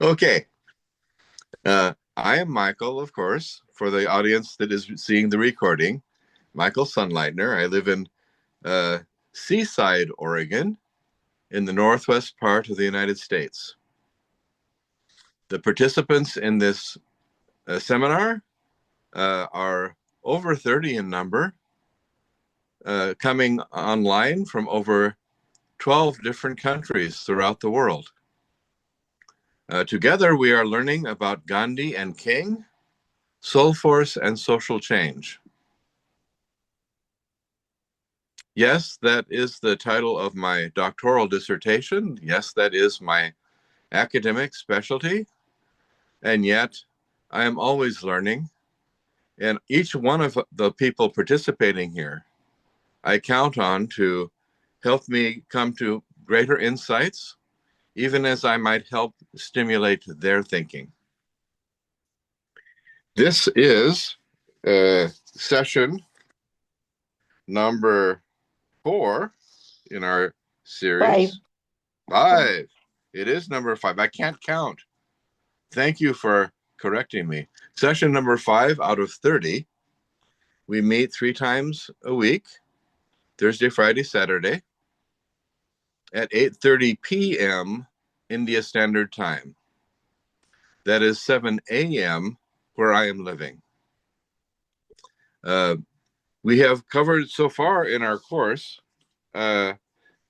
Okay. I am Michael, of course, for the audience that is seeing the recording. Michael Sunleitner. I live in uh, Seaside, Oregon, in the northwest part of the United States. The participants in this seminar are over 30 in number, coming online from over 12 different countries throughout the world. Together, we are learning about Gandhi and King, soul force, and social change. Yes, that is the title of my doctoral dissertation. Yes, that is my academic specialty. And yet, I am always learning. And each one of the people participating here, I count on to help me come to greater insights, even as I might help stimulate their thinking. This is session number 4 in our Five. series. 5. It is number 5. I can't count. Thank you for correcting me. Session number 5 out of 30. We meet 3 times a week, Thursday, Friday, Saturday, at 8:30 p.m. India Standard Time. That is 7 a.m. where I am living. Uh, we have covered so far in our course uh,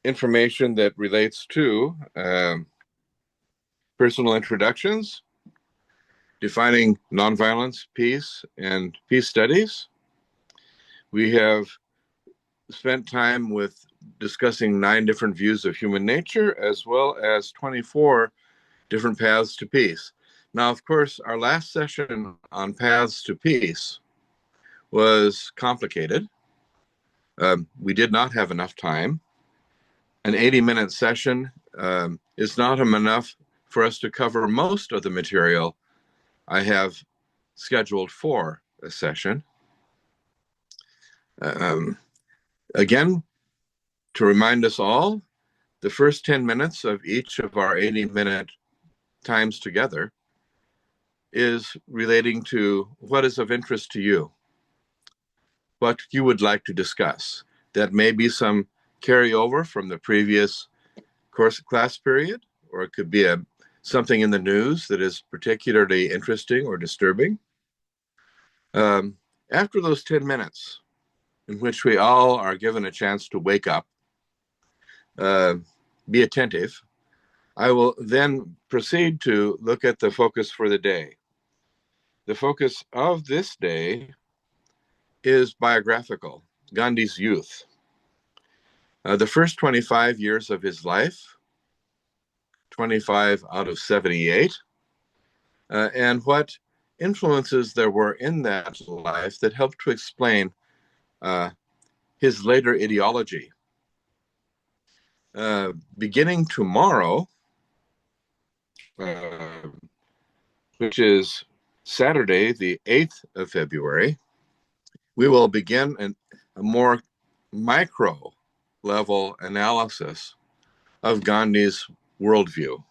information that relates to personal introductions, defining nonviolence, peace, and peace studies. We have spent time with discussing 9 different views of human nature, as well as 24 different paths to peace. Now, of course, our last session on paths to peace was complicated. We did not have enough time. An 80-minute session is not enough for us to cover most of the material I have scheduled for a session. Um, Again, to remind us all, the first 10 minutes of each of our 80-minute times together is relating to what is of interest to you, what you would like to discuss. That may be some carryover from the previous course class period, or it could be something in the news that is particularly interesting or disturbing. Um, After those 10 minutes, in which we all are given a chance to wake up, uh, be attentive, I will then proceed to look at the focus for the day. The focus of this day is biographical, Gandhi's youth. The first 25 years of his life, 25 out of 78, and what influences there were in that life that helped to explain uh, his later ideology. Beginning tomorrow, uh, which is Saturday, the 8th of February, we will begin a more micro level analysis of Gandhi's worldview.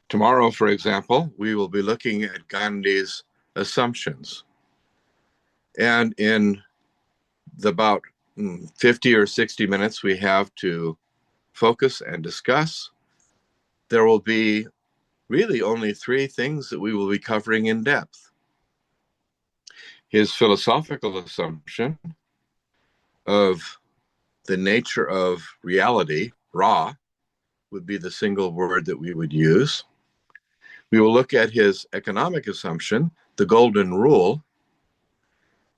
Tomorrow, for example, we will be looking at Gandhi's assumptions. And in the about 50 or 60 minutes we have to focus and discuss, there will be really only 3 things that we will be covering in depth. His philosophical assumption of the nature of reality, Ra, would be the single word that we would use. We will look at his economic assumption, the golden rule,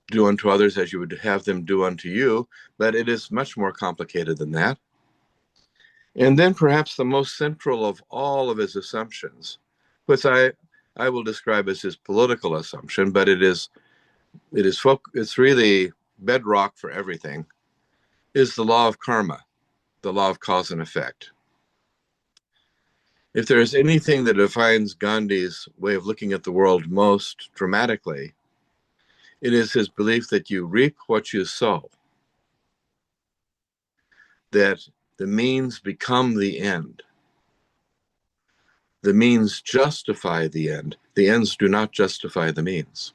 do unto others as you would have them do unto you, but it is much more complicated than that. And then perhaps the most central of all of his assumptions, which I will describe as his political assumption, but it's really bedrock for everything, is the law of karma, the law of cause and effect. If there is anything that defines Gandhi's way of looking at the world most dramatically, it is his belief that you reap what you sow, that the means become the end. the means justify the end. The ends do not justify the means.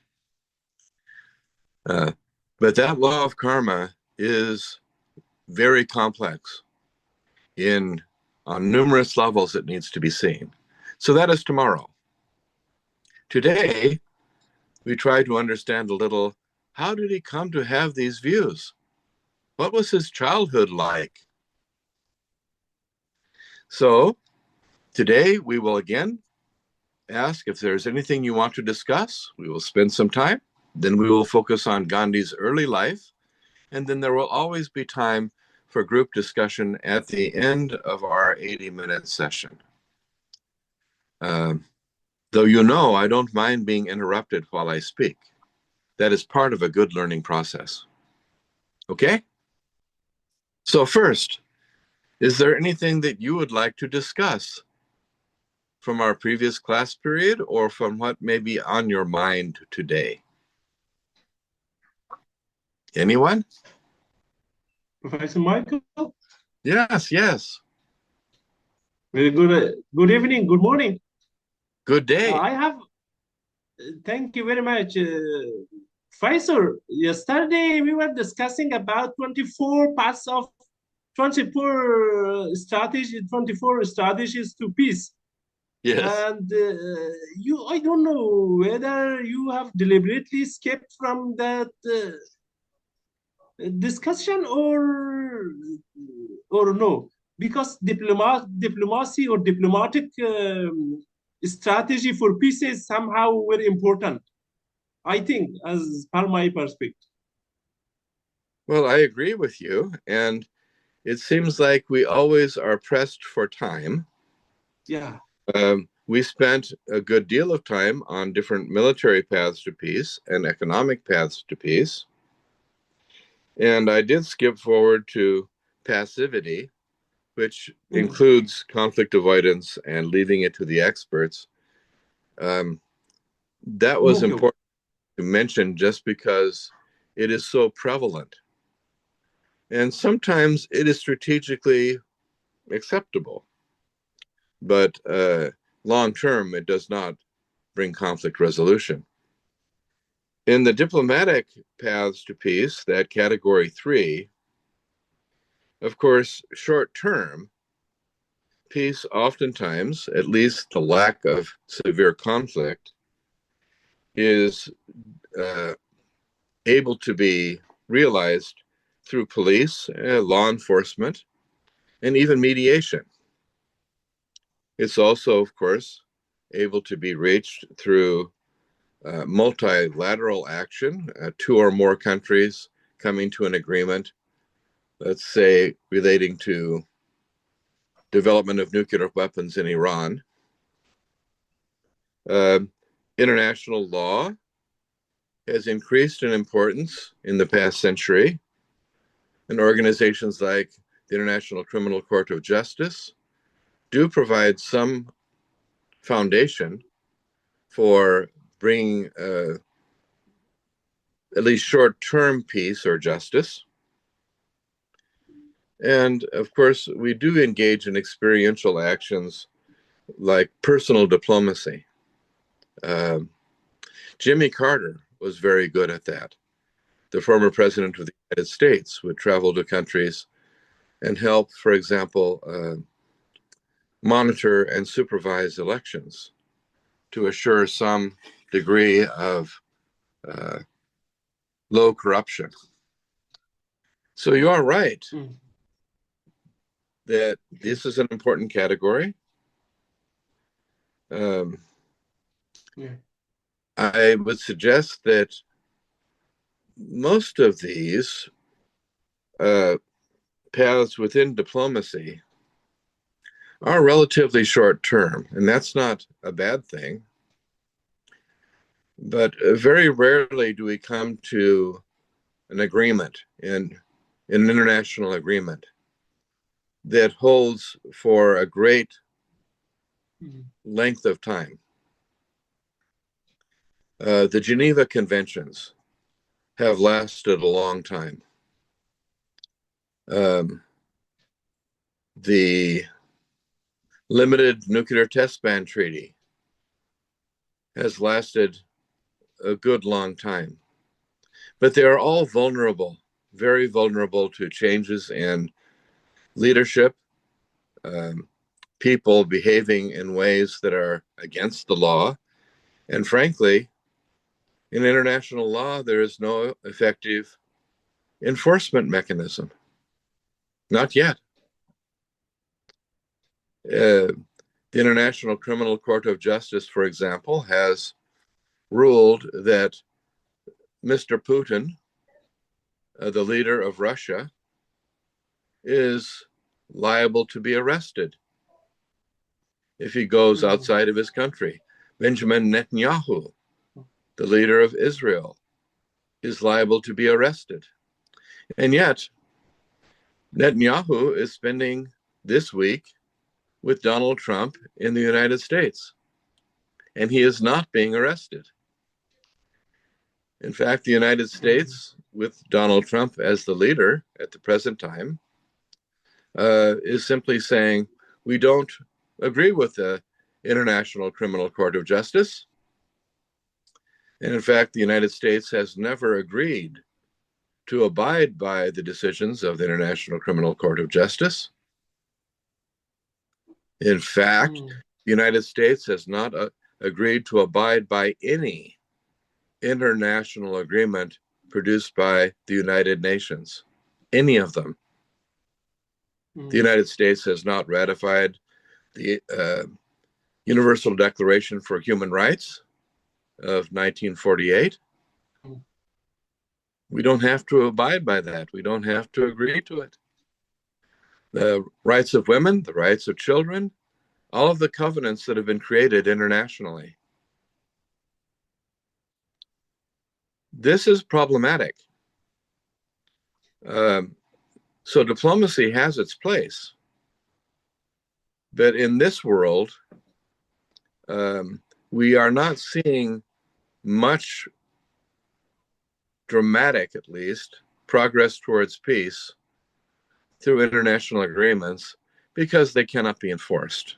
But that law of karma is very complex. On numerous levels it needs to be seen. So that is tomorrow. Today, we try to understand a little, how did he come to have these views? What was his childhood like? So today we will again ask if there's anything you want to discuss. We will spend some time. Then we will focus on Gandhi's early life. And then there will always be time for group discussion at the end of our 80-minute session. Though you know, I don't mind being interrupted while I speak. That is part of a good learning process. Okay? So first, is there anything that you would like to discuss from our previous class period or from what may be on your mind today? Anyone? Professor Michael? Yes, yes. Very good. Good evening. Good morning. Good day. I have. Thank you very much, Professor. Yesterday we were discussing about 24 parts of 24 strategies to peace. Yes. And I don't know whether you have deliberately skipped from that discussion or no, because diplomacy or diplomatic strategy for peace is somehow very important, I think, as per my perspective. Well, I agree with you. And it seems like we always are pressed for time. Yeah. We spent a good deal of time on different military paths to peace and economic paths to peace. And I did skip forward to passivity, which includes conflict avoidance and leaving it to the experts. That was Okay. important to mention just because it is so prevalent. And sometimes it is strategically acceptable, but long term, it does not bring conflict resolution. In the diplomatic paths to peace, that category 3, of course, short term, peace oftentimes, at least the lack of severe conflict, is able to be realized through police, law enforcement, and even mediation. It's also, of course, able to be reached through multilateral action, two or more countries coming to an agreement, let's say relating to development of nuclear weapons in Iran. International law has increased in importance in the past century, and organizations like the International Criminal Court of Justice do provide some foundation for bringing at least short-term peace or justice. And of course, we do engage in experiential actions like personal diplomacy. Jimmy Carter was very good at that. The former president of the United States would travel to countries and help, for example, monitor and supervise elections to assure some degree of low corruption. So you are right that this is an important category. I would suggest that most of these paths within diplomacy are relatively short term, and that's not a bad thing. But very rarely do we come to an agreement in an international agreement that holds for a great length of time. The Geneva Conventions have lasted a long time. The limited nuclear test ban treaty has lasted a good long time. But they are all vulnerable, very vulnerable to changes in leadership, um, people behaving in ways that are against the law. And frankly, in international law, there is no effective enforcement mechanism. Not yet. The International Criminal Court of Justice, for example, has ruled that Mr. Putin, the leader of Russia, is liable to be arrested if he goes outside of his country. Benjamin Netanyahu, the leader of Israel, is liable to be arrested. And yet, Netanyahu is spending this week with Donald Trump in the United States, and he is not being arrested. In fact, the United States, with Donald Trump as the leader at the present time, is simply saying, we don't agree with the International Criminal Court of Justice. And in fact, the United States has never agreed to abide by the decisions of the International Criminal Court of Justice. In fact, the United States has not agreed to abide by any international agreement produced by the United Nations, any of them. The United States has not ratified the Universal Declaration for Human Rights of 1948. We don't have to abide by that. We don't have to agree to it. The rights of women, the rights of children, all of the covenants that have been created internationally. This is problematic. So diplomacy has its place. But in this world, we are not seeing much dramatic, at least, progress towards peace through international agreements because they cannot be enforced.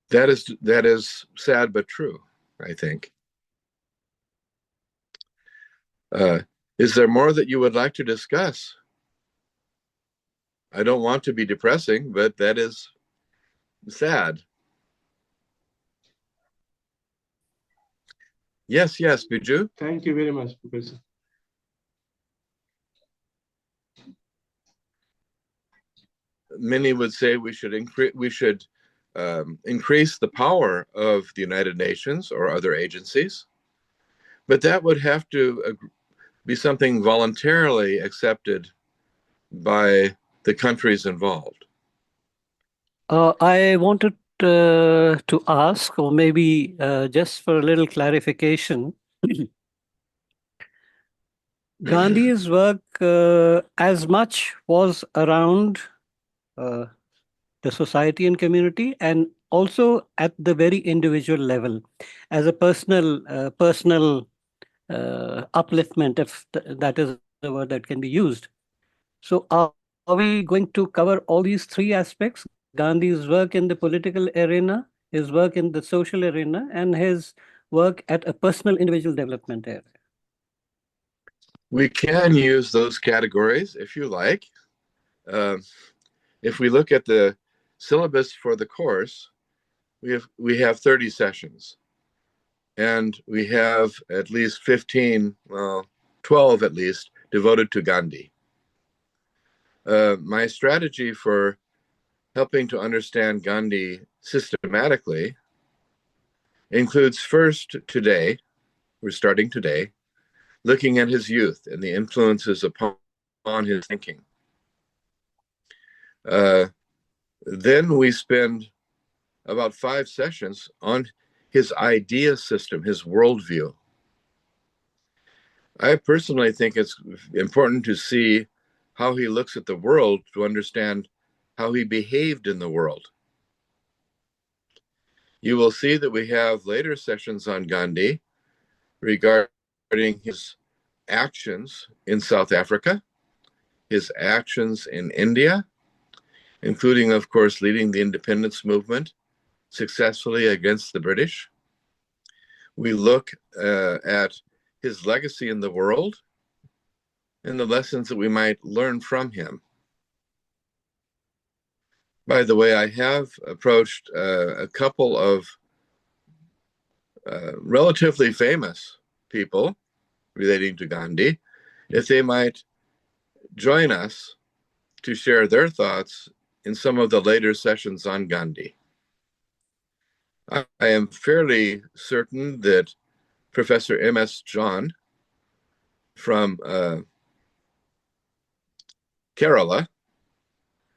That is sad but true, I think. Is there more that you would like to discuss? I don't want to be depressing, but that is sad. Yes, Biju. Thank you very much, Professor. Many would say we should increase the power of the United Nations or other agencies, but that would have to be something voluntarily accepted by the countries involved. I wanted to ask, or maybe just for a little clarification, Gandhi's work as much was around the society and community, and also at the very individual level, as a personal upliftment, if that is the word that can be used. So are we going to cover all these three aspects? Gandhi's work in the political arena, his work in the social arena, and his work at a personal individual development area. We can use those categories if you like. If we look at the syllabus for the course, we have 30 sessions, and we have at least 12 at least, devoted to Gandhi. My strategy for helping to understand Gandhi systematically includes first today, we're starting today, looking at his youth and the influences upon his thinking. Then we spend about 5 sessions on his idea system, his worldview. I personally think it's important to see how he looks at the world to understand how he behaved in the world. You will see that we have later sessions on Gandhi regarding his actions in South Africa, his actions in India, including, of course, leading the independence movement successfully against the British. We look at his legacy in the world and the lessons that we might learn from him. By the way, I have approached a couple of relatively famous people relating to Gandhi, if they might join us to share their thoughts in some of the later sessions on Gandhi. I am fairly certain that Professor M.S. John from Kerala,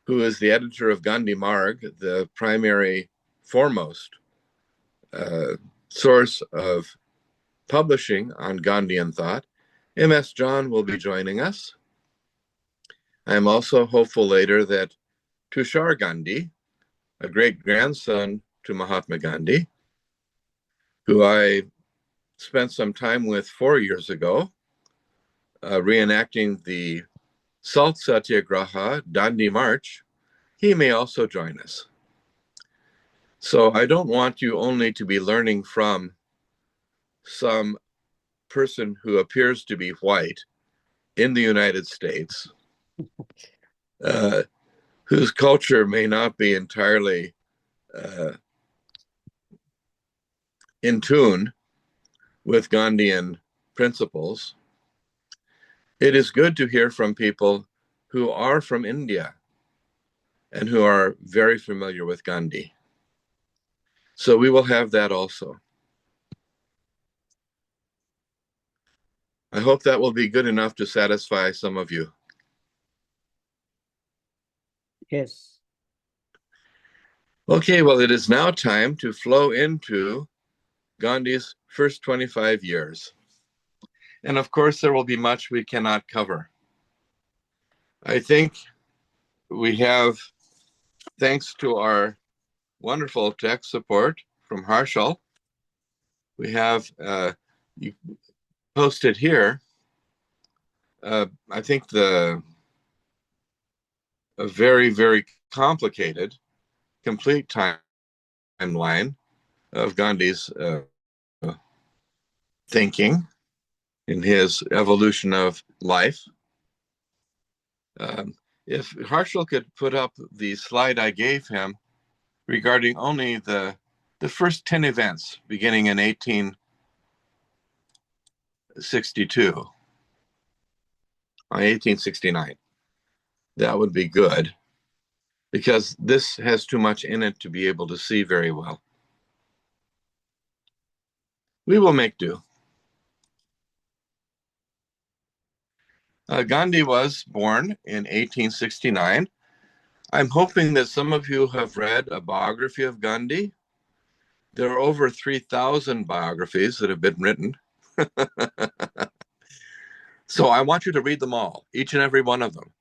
who is the editor of Gandhi Marg, the primary foremost source of publishing on Gandhian thought, M.S. John will be joining us. I am also hopeful later that Tushar Gandhi, a great-grandson to Mahatma Gandhi, who I spent some time with 4 years ago, reenacting the Salt Satyagraha Dandi March, he may also join us. So I don't want you only to be learning from some person who appears to be white in the United States, whose culture may not be entirely in tune with Gandhian principles. It is good to hear from people who are from India and who are very familiar with Gandhi. So we will have that also. I hope that will be good enough to satisfy some of you. Yes. Okay, well, it is now time to flow into Gandhi's first 25 years. And of course, there will be much we cannot cover. I think we have, thanks to our wonderful tech support from Harshal, we have you posted here, I think a very, very complicated, complete timeline of Gandhi's thinking in his evolution of life. If Harshal could put up the slide I gave him regarding only the first 10 events beginning in 1869, that would be good, because this has too much in it to be able to see very well. We will make do. Gandhi was born in 1869. I'm hoping that some of you have read a biography of Gandhi. There are over 3,000 biographies that have been written. So I want you to read them all, each and every one of them.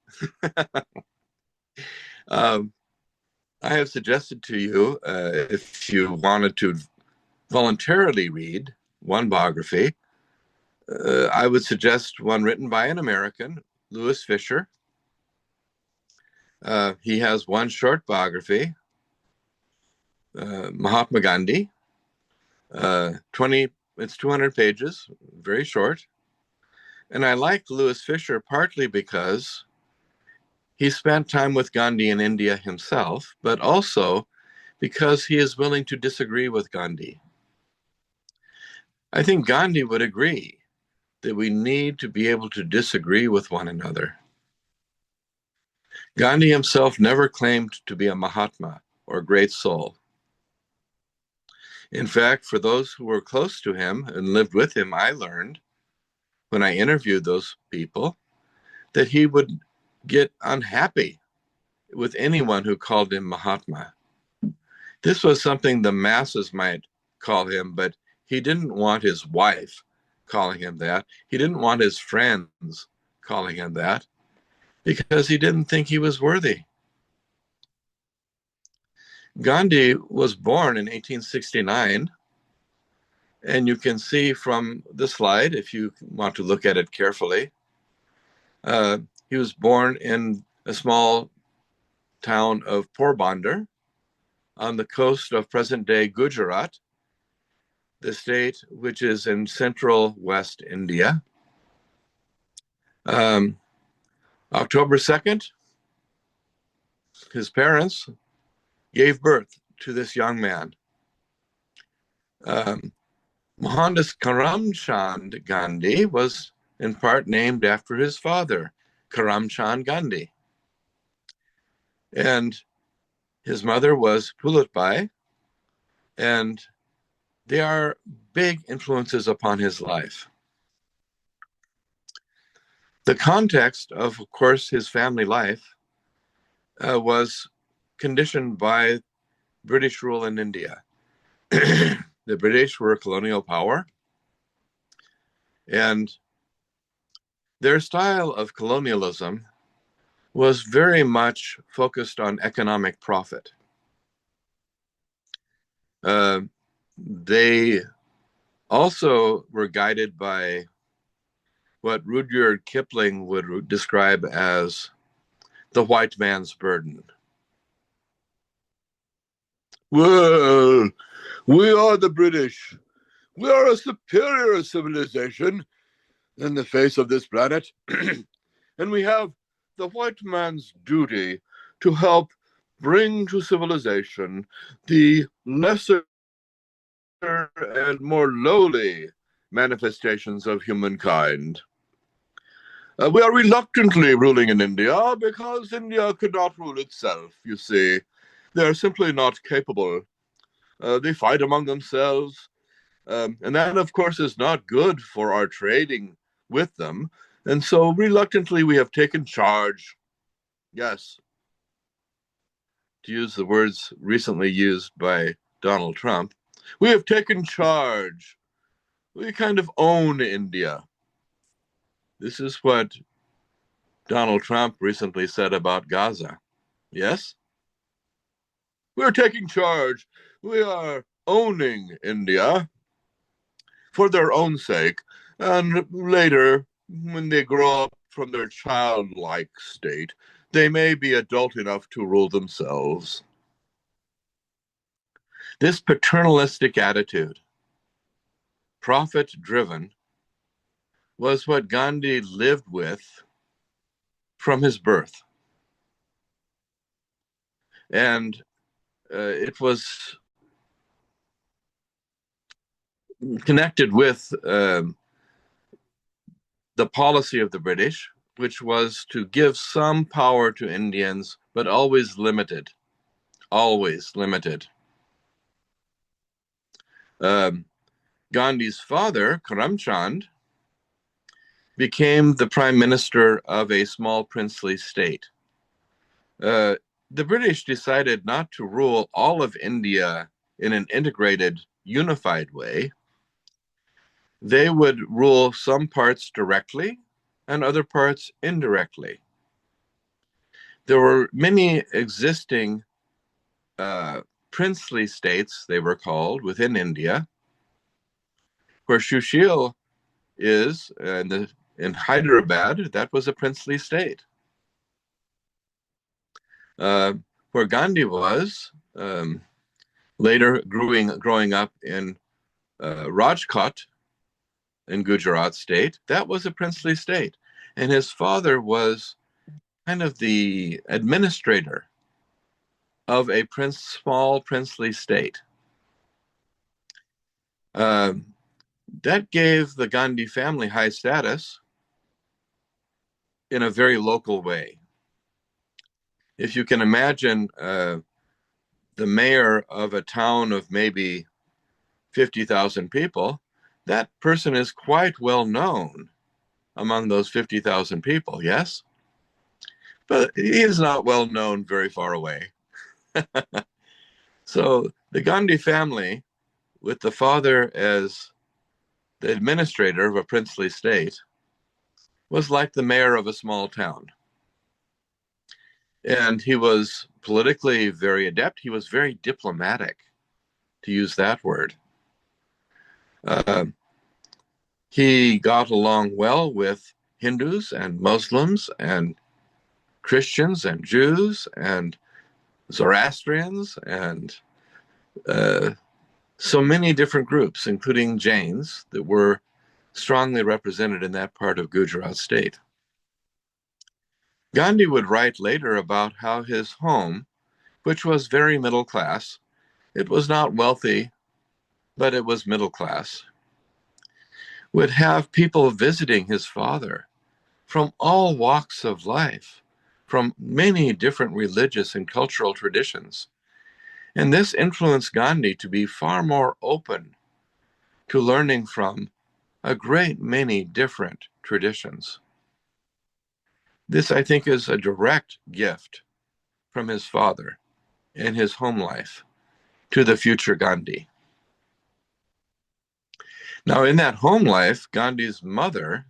I have suggested to you, if you wanted to voluntarily read one biography, I would suggest one written by an American, Louis Fisher. He has one short biography, Mahatma Gandhi. It's 200 pages, very short. And I like Louis Fisher partly because he spent time with Gandhi in India himself, but also because he is willing to disagree with Gandhi. I think Gandhi would agree that we need to be able to disagree with one another. Gandhi himself never claimed to be a Mahatma or great soul. In fact, for those who were close to him and lived with him, I learned when I interviewed those people that he would get unhappy with anyone who called him Mahatma. This was something the masses might call him, but he didn't want his wife calling him that. He didn't want his friends calling him that because he didn't think he was worthy. Gandhi was born in 1869, and you can see from the slide, if you want to look at it carefully, He was born in a small town of Porbandar on the coast of present-day Gujarat, the state which is in central West India. October 2nd, his parents gave birth to this young man. Mohandas Karamchand Gandhi was in part named after his father, Karamchand Gandhi. And his mother was Pulitbai, and they are big influences upon his life. The context of course, his family life was conditioned by British rule in India. The British were a colonial power, and their style of colonialism was very much focused on economic profit. They also were guided by what Rudyard Kipling would describe as the white man's burden. Well, we are the British. We are a superior civilization in the face of this planet. And we have the white man's duty to help bring to civilization the lesser and more lowly manifestations of humankind. We are reluctantly ruling in India because India could not rule itself, you see. They're simply not capable. They fight among themselves. And that, of course, is not good for our trading with them. And so reluctantly we have taken charge. Yes. To use the words recently used by Donald Trump, we have taken charge. We kind of own India. This is what Donald Trump recently said about Gaza. Yes? We're taking charge. We are owning India for their own sake. And later, when they grow up from their childlike state, they may be adult enough to rule themselves. This paternalistic attitude, profit-driven, was what Gandhi lived with from his birth. And it was connected with the policy of the British, which was to give some power to Indians, but always limited, always limited. Gandhi's father, Karamchand, became the prime minister of a small princely state. The British decided not to rule all of India in an integrated, unified way. They would rule some parts directly and other parts indirectly. There were many existing princely states, they were called, within India, where Sushil is, in Hyderabad, that was a princely state. Where Gandhi was, later growing up in Rajkot in Gujarat state, that was a princely state. And his father was kind of the administrator of a small princely state. That gave the Gandhi family high status in a very local way. If you can imagine the mayor of a town of maybe 50,000 people, that person is quite well known among those 50,000 people, yes? But he is not well known very far away. So the Gandhi family, with the father as the administrator of a princely state, was like the mayor of a small town. And he was politically very adept. He was very diplomatic, to use that word. He got along well with Hindus and Muslims and Christians and Jews and Zoroastrians and so many different groups, including Jains, that were strongly represented in that part of Gujarat state. Gandhi would write later about how his home, which was very middle class, it was not wealthy, but it was middle class, would have people visiting his father from all walks of life, from many different religious and cultural traditions. And this influenced Gandhi to be far more open to learning from a great many different traditions. This, I think, is a direct gift from his father and his home life to the future Gandhi. Now, in that home life, Gandhi's mother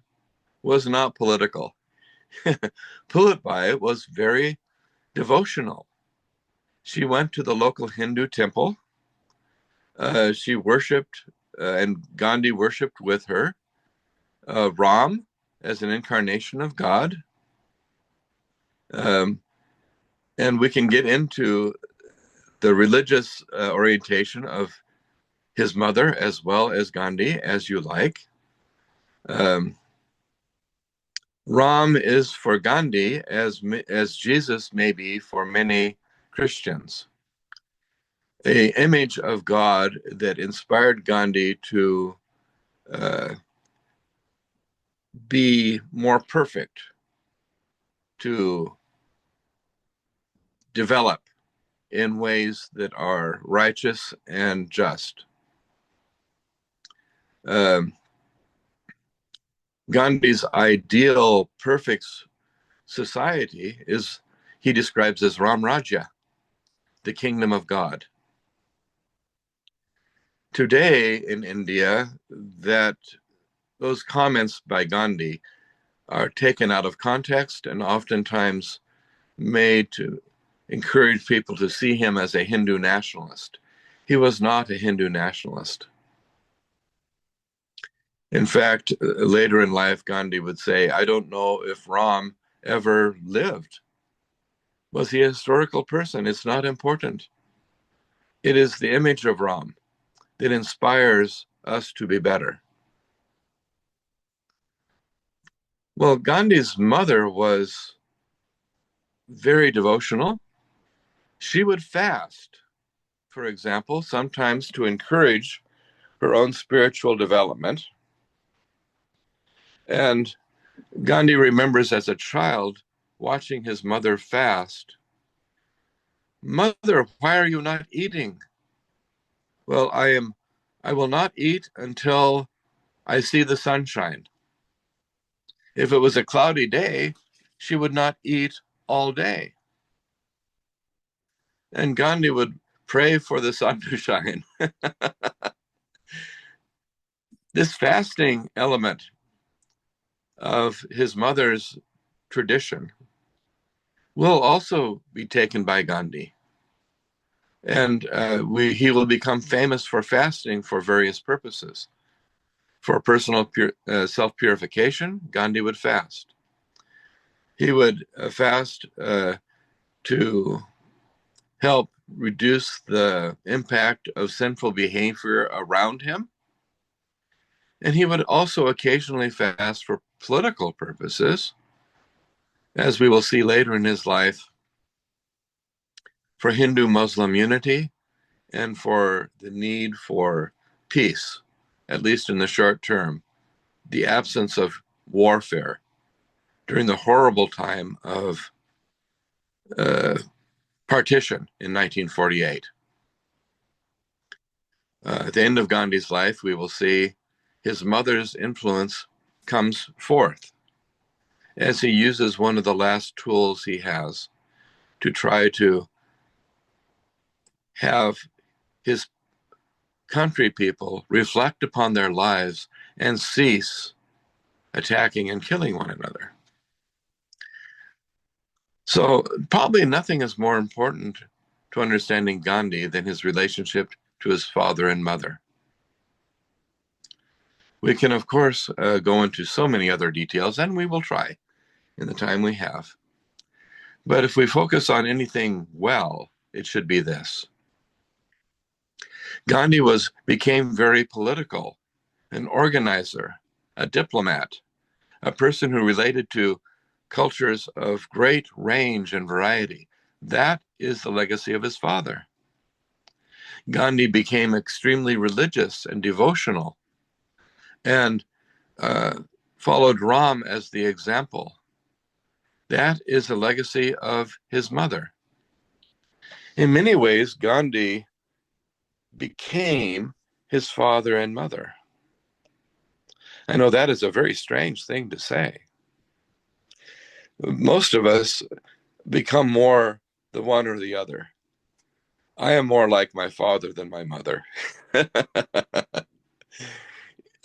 was not political. Pulitbai was very devotional. She went to the local Hindu temple. She worshipped, and Gandhi worshipped with her, Ram as an incarnation of God. And we can get into the religious orientation of his mother as well as Gandhi, as you like. Ram is for Gandhi as Jesus may be for many Christians. An image of God that inspired Gandhi to be more perfect, to develop in ways that are righteous and just. Gandhi's ideal perfect society is, he describes as Ram Rajya, the kingdom of God. Today in India, that those comments by Gandhi are taken out of context and oftentimes made to encourage people to see him as a Hindu nationalist. He was not a Hindu nationalist. In fact, later in life, Gandhi would say, I don't know if Ram ever lived. Was he a historical person? It's not important. It is the image of Ram that inspires us to be better. Well, Gandhi's mother was very devotional. She would fast, for example, sometimes to encourage her own spiritual development. And Gandhi remembers as a child watching his mother fast. Mother, why are you not eating? Well, I will not eat until I see the sunshine. If it was a cloudy day, she would not eat all day. And Gandhi would pray for the sun to shine. This fasting element of his mother's tradition will also be taken by Gandhi. And he will become famous for fasting for various purposes. For personal self-purification, Gandhi would fast. He would fast to help reduce the impact of sinful behavior around him. And he would also occasionally fast for political purposes, as we will see later in his life, for Hindu-Muslim unity and for the need for peace, at least in the short term, the absence of warfare during the horrible time of partition in 1948. At the end of Gandhi's life, we will see his mother's influence comes forth as he uses one of the last tools he has to try to have his country people reflect upon their lives and cease attacking and killing one another. So probably nothing is more important to understanding Gandhi than his relationship to his father and mother. We can, of course, go into so many other details, and we will try in the time we have. But if we focus on anything well, it should be this. Gandhi became very political, an organizer, a diplomat, a person who related to cultures of great range and variety. That is the legacy of his father. Gandhi became extremely religious and devotional and followed Ram as the example. That is the legacy of his mother. In many ways, Gandhi became his father and mother. I know that is a very strange thing to say. Most of us become more the one or the other. I am more like my father than my mother.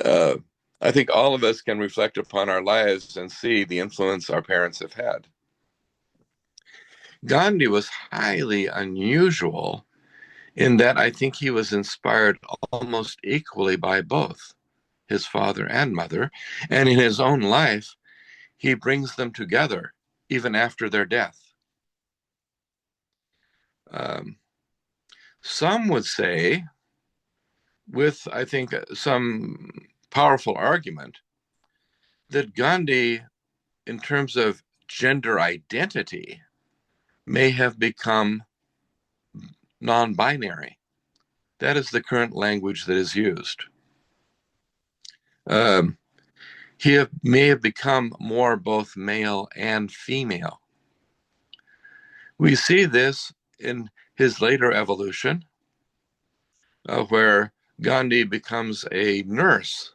uh, I think all of us can reflect upon our lives and see the influence our parents have had. Gandhi was highly unusual in that I think he was inspired almost equally by both his father and mother, and in his own life, he brings them together even after their death. Some would say, with I think some powerful argument, that Gandhi, in terms of gender identity, may have become non-binary. That is the current language that is used. He may have become more both male and female. We see this in his later evolution, where Gandhi becomes a nurse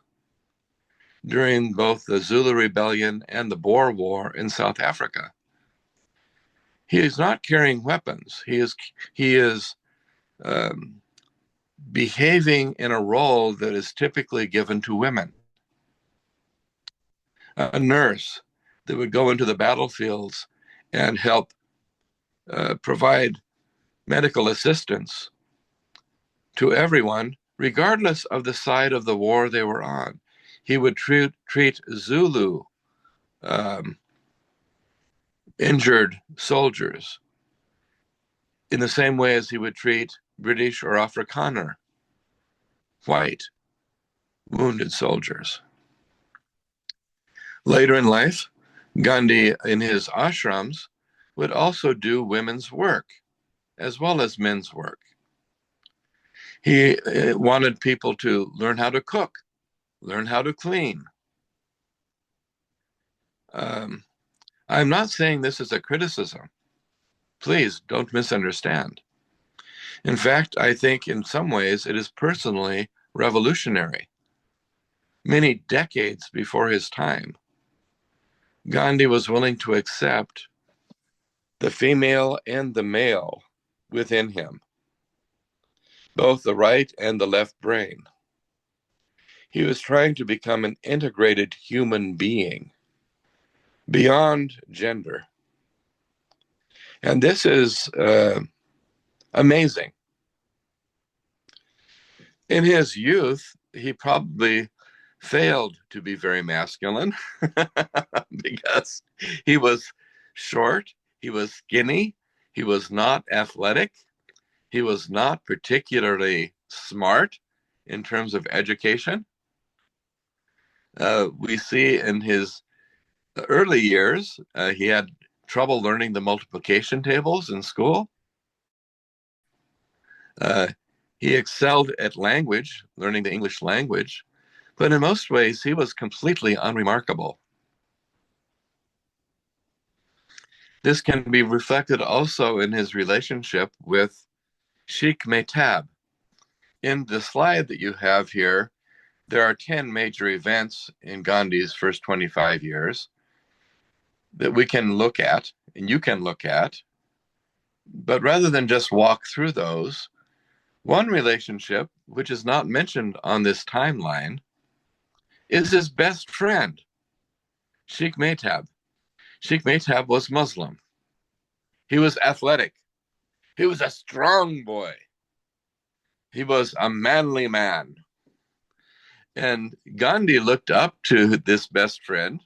during both the Zulu Rebellion and the Boer War in South Africa. He is not carrying weapons. He is behaving in a role that is typically given to women. A nurse that would go into the battlefields and help provide medical assistance to everyone, regardless of the side of the war they were on. He would treat Zulu injured soldiers in the same way as he would treat British or Afrikaner white wounded soldiers. Later in life, Gandhi, in his ashrams, would also do women's work as well as men's work. He wanted people to learn how to cook, learn how to clean. I'm not saying this is a criticism. Please don't misunderstand. In fact, I think in some ways it is personally revolutionary. Many decades before his time, Gandhi was willing to accept the female and the male within him, both the right and the left brain. He was trying to become an integrated human being beyond gender. And this is amazing. In his youth, he probably failed to be very masculine because he was short, he was skinny, he was not athletic, he was not particularly smart in terms of education. We see in his early years, he had trouble learning the multiplication tables in school. He excelled at language, learning the English language, but in most ways, he was completely unremarkable. This can be reflected also in his relationship with Sheikh Mehtab. In the slide that you have here, there are 10 major events in Gandhi's first 25 years that we can look at, and you can look at. But rather than just walk through those, one relationship, which is not mentioned on this timeline, is his best friend, Sheikh Mehtab. Sheikh Mehtab was Muslim. He was athletic. He was a strong boy. He was a manly man. And Gandhi looked up to this best friend,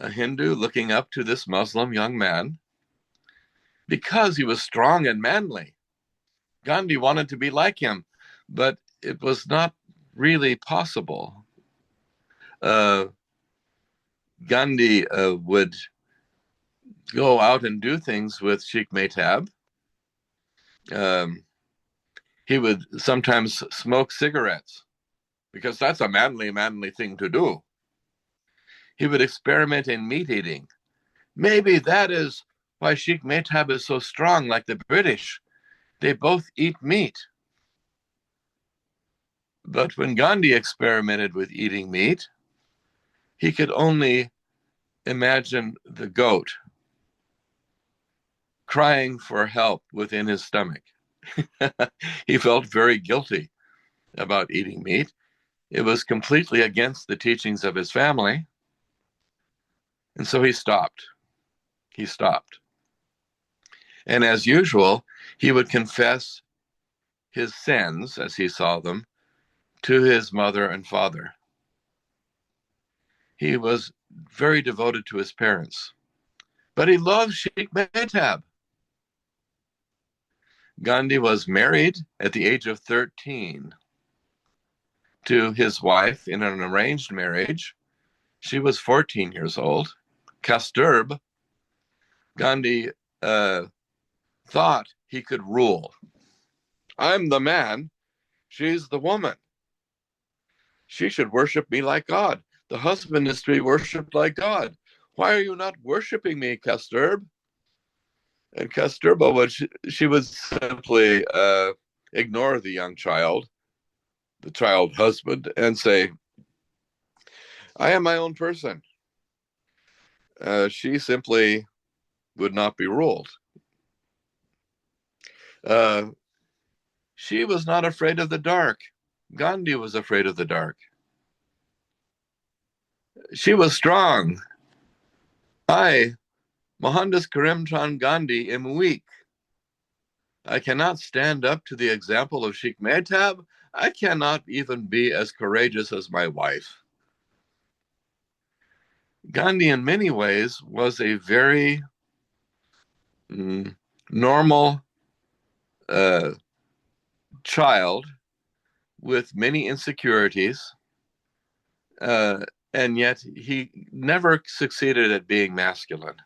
a Hindu looking up to this Muslim young man. because he was strong and manly. Gandhi wanted to be like him, but it was not really possible. Gandhi would go out and do things with Sheikh Mehtab. He would sometimes smoke cigarettes because that's a manly thing to do. He would experiment in meat eating. Maybe that is why Sheikh Mehtab is so strong, like the British. They both eat meat. But when Gandhi experimented with eating meat, he could only imagine the goat crying for help within his stomach. He felt very guilty about eating meat. It was completely against the teachings of his family. And so he stopped. He stopped. And as usual, he would confess his sins, as he saw them, to his mother and father. He was very devoted to his parents. But he loved Sheikh Mehtab. Gandhi was married at the age of 13 to his wife in an arranged marriage. She was 14 years old. Kasturb. Gandhi thought he could rule. I'm the man, she's the woman. She should worship me like God. The husband is to be worshipped like God. Why are you not worshiping me, Kasturb? And Kasturba she would simply ignore the young child, the child husband, and say, I am my own person. She simply would not be ruled. She was not afraid of the dark. Gandhi was afraid of the dark. She was strong. I, Mohandas Karimchand Gandhi, am weak. I cannot stand up to the example of Sheikh Mehtab. I cannot even be as courageous as my wife. Gandhi, in many ways, was a very normal child with many insecurities, and yet he never succeeded at being masculine.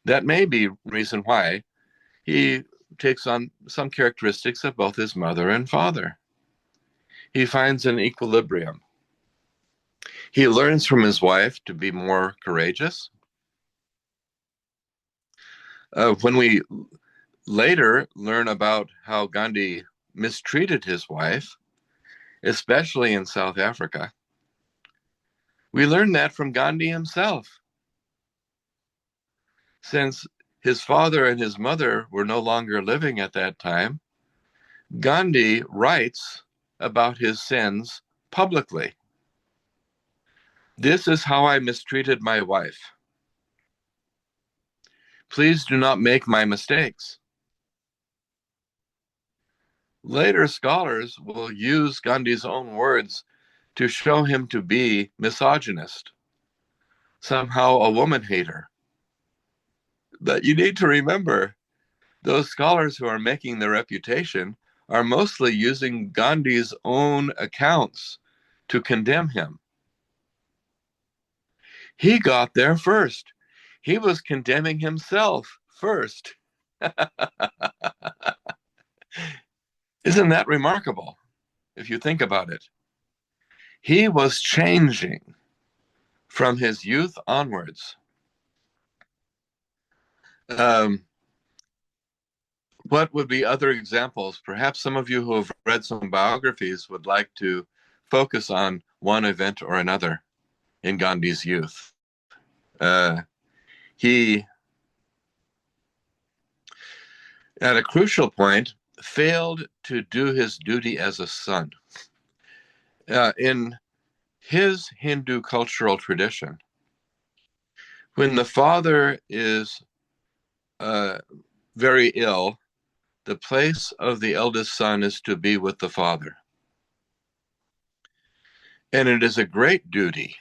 That may be reason why he takes on some characteristics of both his mother and father. He finds an equilibrium. He learns from his wife to be more courageous. When we later learn about how Gandhi mistreated his wife, especially in South Africa, we learn that from Gandhi himself. Since his father and his mother were no longer living at that time, Gandhi writes about his sins publicly. This is how I mistreated my wife. Please do not make my mistakes. Later scholars will use Gandhi's own words to show him to be misogynist, somehow a woman hater. But you need to remember, those scholars who are making their reputation are mostly using Gandhi's own accounts to condemn him. He got there first. He was condemning himself first. Isn't that remarkable, if you think about it? He was changing from his youth onwards. What would be other examples? Perhaps some of you who have read some biographies would like to focus on one event or another in Gandhi's youth. He, at a crucial point, failed to do his duty as a son. In his Hindu cultural tradition, when the father is very ill, the place of the eldest son is to be with the father. And it is a great duty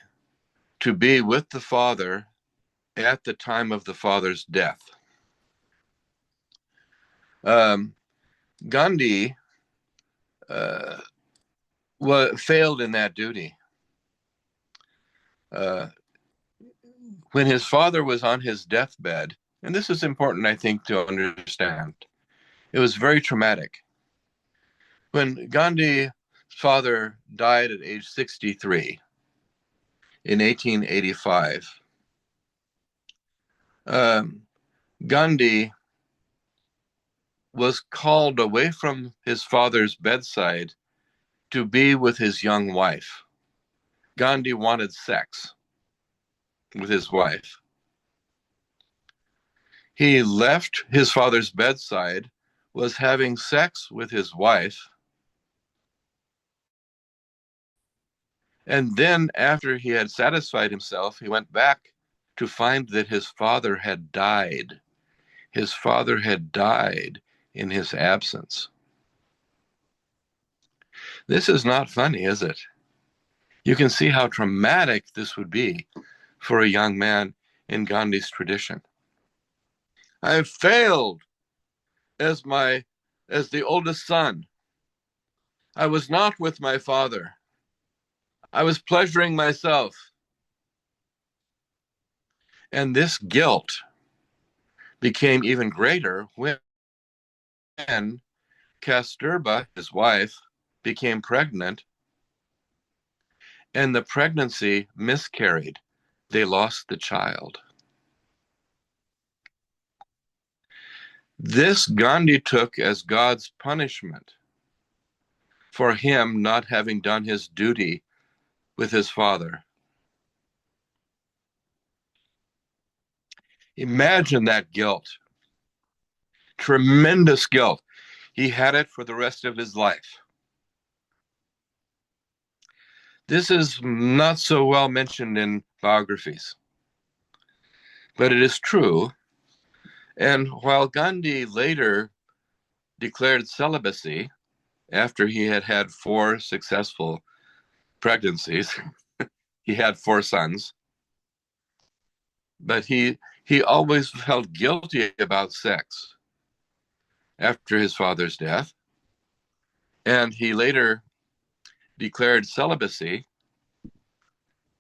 to be with the father at the time of the father's death. Gandhi failed in that duty. When his father was on his deathbed, and this is important, I think, to understand, it was very traumatic. When Gandhi's father died at age 63 in 1885, Gandhi was called away from his father's bedside to be with his young wife. Gandhi wanted sex with his wife. He left his father's bedside, was having sex with his wife, and then after he had satisfied himself, he went back to find that his father had died. His father had died in his absence. This is not funny, is it? You can see how traumatic this would be for a young man in Gandhi's tradition. I have failed as the oldest son. I was not with my father. I was pleasuring myself. And this guilt became even greater when Kasturba, his wife, became pregnant, and the pregnancy miscarried. They lost the child. This Gandhi took as God's punishment for him not having done his duty with his father. Imagine that guilt. Tremendous guilt. He had it for the rest of his life. This is not so well mentioned in biographies, but it is true. And while Gandhi later declared celibacy after he had had 4 successful pregnancies, he had 4 sons, but he always felt guilty about sex after his father's death. And he later declared celibacy.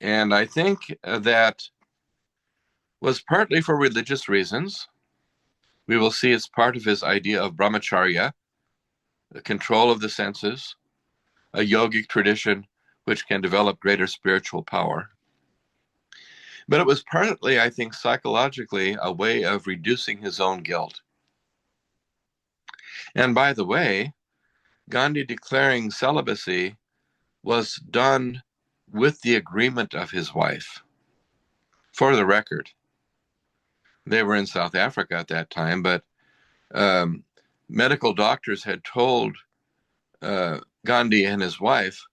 And I think that was partly for religious reasons. We will see it's part of his idea of brahmacharya, the control of the senses, a yogic tradition which can develop greater spiritual power. But it was partly, I think, psychologically a way of reducing his own guilt. And by the way, Gandhi declaring celibacy was done with the agreement of his wife. For the record, they were in South Africa at that time, but medical doctors had told Gandhi and his wife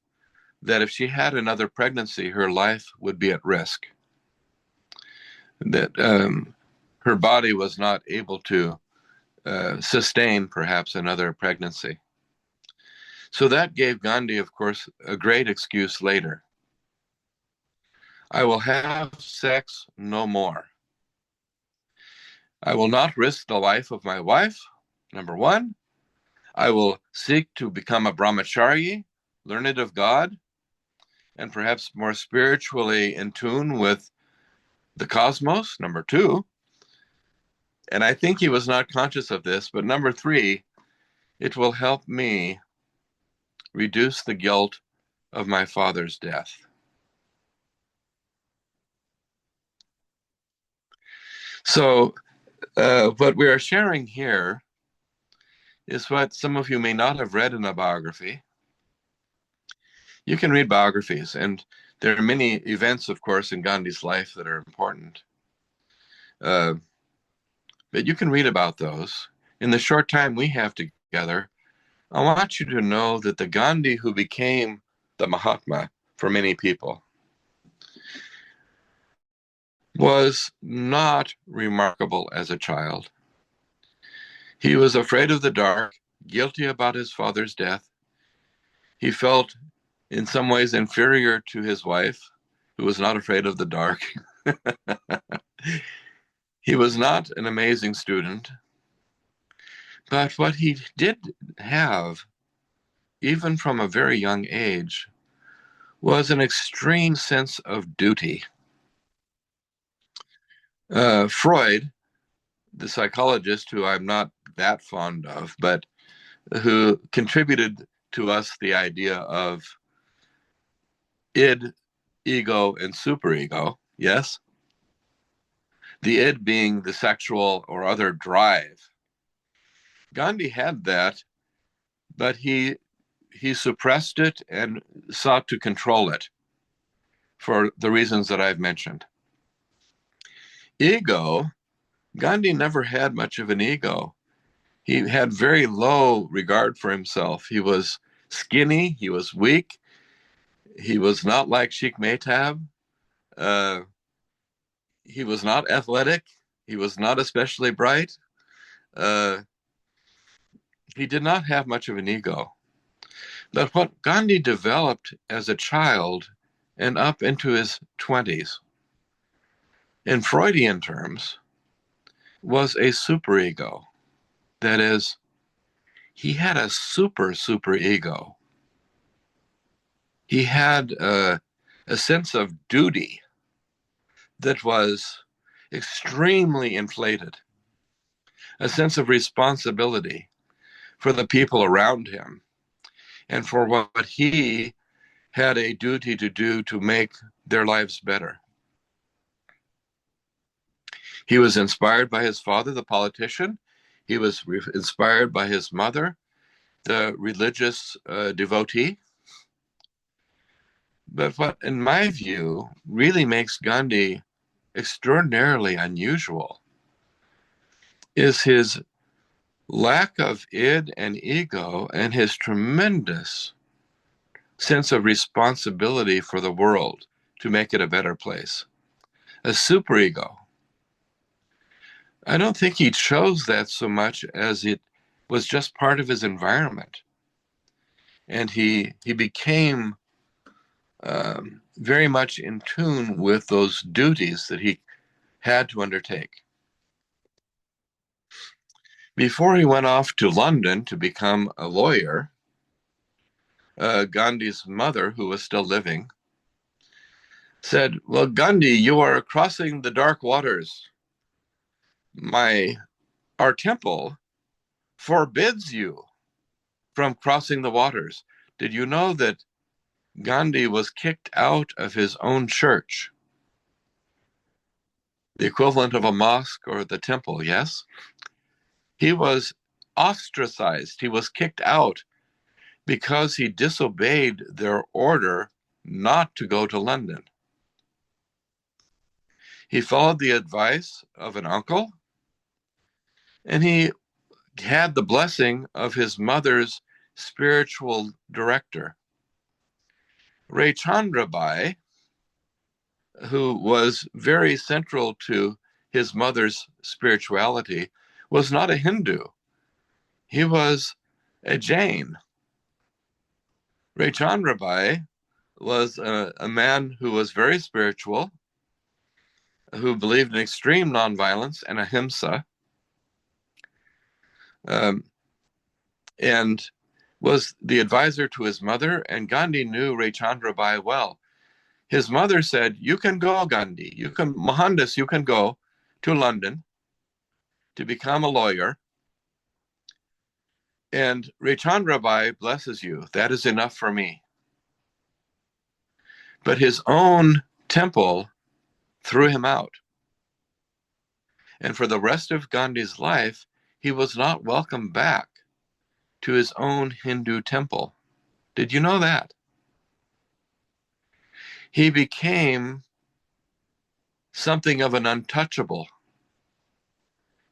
that if she had another pregnancy, her life would be at risk. That her body was not able to sustain perhaps another pregnancy. So that gave Gandhi, of course, a great excuse later. I will have sex no more. I will not risk the life of my wife, number 1. I will seek to become a brahmachari, learned of God, and perhaps more spiritually in tune with the cosmos, number 2. And I think he was not conscious of this, but number 3, it will help me reduce the guilt of my father's death. So what we are sharing here is what some of you may not have read in a biography. You can read biographies, and there are many events, of course, in Gandhi's life that are important. But you can read about those. In the short time we have together, I want you to know that the Gandhi who became the Mahatma for many people was not remarkable as a child. He was afraid of the dark, guilty about his father's death. He felt in some ways inferior to his wife, who was not afraid of the dark. He was not an amazing student, but what he did have, even from a very young age, was an extreme sense of duty. Freud, the psychologist who I'm not that fond of, but who contributed to us the idea of id, ego, and superego, yes? The id being the sexual or other drive. Gandhi had that, but he suppressed it and sought to control it for the reasons that I've mentioned. Ego, Gandhi never had much of an ego. He had very low regard for himself. He was skinny, he was weak, he was not like Sheikh Mehtab. He was not athletic, he was not especially bright. Uh, he did not have much of an ego. But what Gandhi developed as a child and up into his 20s, in Freudian terms, was a superego. That is, he had a super ego. He had a sense of duty that was extremely inflated, a sense of responsibility for the people around him and for what he had a duty to do to make their lives better. He was inspired by his father, the politician. He was inspired by his mother, the religious devotee. But what, in my view, really makes Gandhi extraordinarily unusual is his lack of id and ego and his tremendous sense of responsibility for the world to make it a better place. A superego. I don't think he chose that so much as it was just part of his environment. And he became very much in tune with those duties that he had to undertake. Before he went off to London to become a lawyer, Gandhi's mother, who was still living, said, "Well, Gandhi, you are crossing the dark waters. Our temple forbids you from crossing the waters. Did you know that Gandhi was kicked out of his own church? The equivalent of a mosque or the temple, yes? He was ostracized. He was kicked out because he disobeyed their order not to go to London. He followed the advice of an uncle, and he had the blessing of his mother's spiritual director. Ray Chandrabai, who was very central to his mother's spirituality, was not a Hindu. He was a Jain. Ray Chandrabai was a man who was very spiritual, who believed in extreme nonviolence and ahimsa, and was the advisor to his mother, and Gandhi knew Ray Chandrabai well. His mother said, "You can go, Gandhi. You can, Mohandas, you can go to London to become a lawyer. And Ray Chandrabai blesses you. That is enough for me." But his own temple threw him out. And for the rest of Gandhi's life, he was not welcomed back to his own Hindu temple. Did you know that? He became something of an untouchable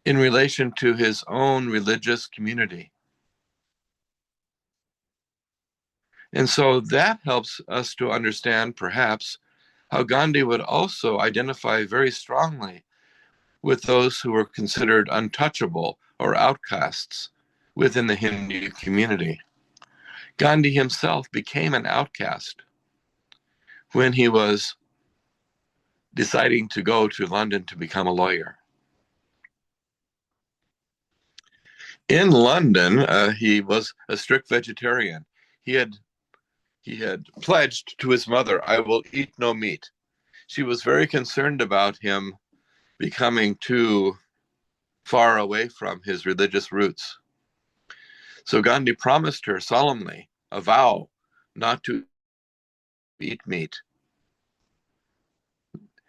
in relation to his own religious community. And so that helps us to understand, perhaps, how Gandhi would also identify very strongly with those who were considered untouchable or outcasts within the Hindu community. Gandhi himself became an outcast when he was deciding to go to London to become a lawyer. In London, he was a strict vegetarian. He had pledged to his mother, "I will eat no meat." She was very concerned about him becoming too far away from his religious roots. So Gandhi promised her solemnly a vow not to eat meat.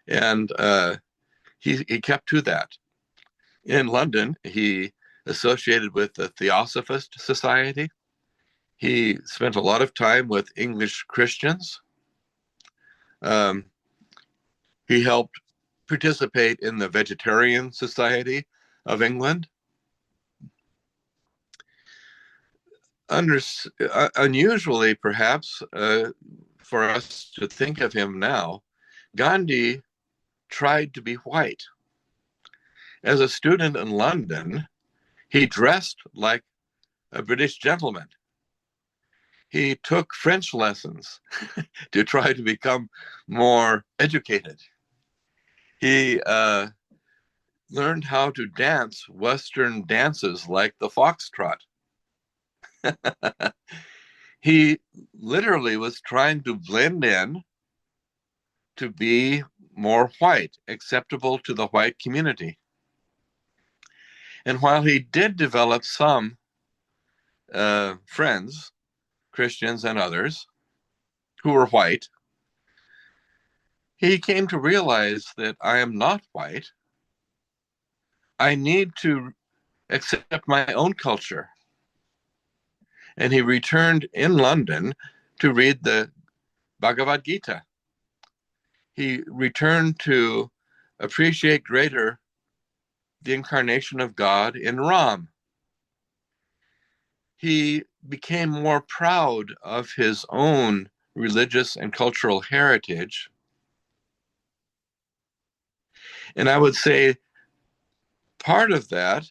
And he kept to that. In London, he associated with the Theosophist Society. He spent a lot of time with English Christians. He helped participate in the Vegetarian Society of England. Unusually, perhaps, for us to think of him now, Gandhi tried to be white. As a student in London, he dressed like a British gentleman. He took French lessons to try to become more educated. He learned how to dance Western dances like the foxtrot. He literally was trying to blend in to be more white, acceptable to the white community. And while he did develop some friends, Christians and others, who were white, he came to realize that I am not white. I need to accept my own culture. And he returned in London to read the Bhagavad Gita. He returned to appreciate greater the incarnation of God in Ram. He became more proud of his own religious and cultural heritage. And I would say part of that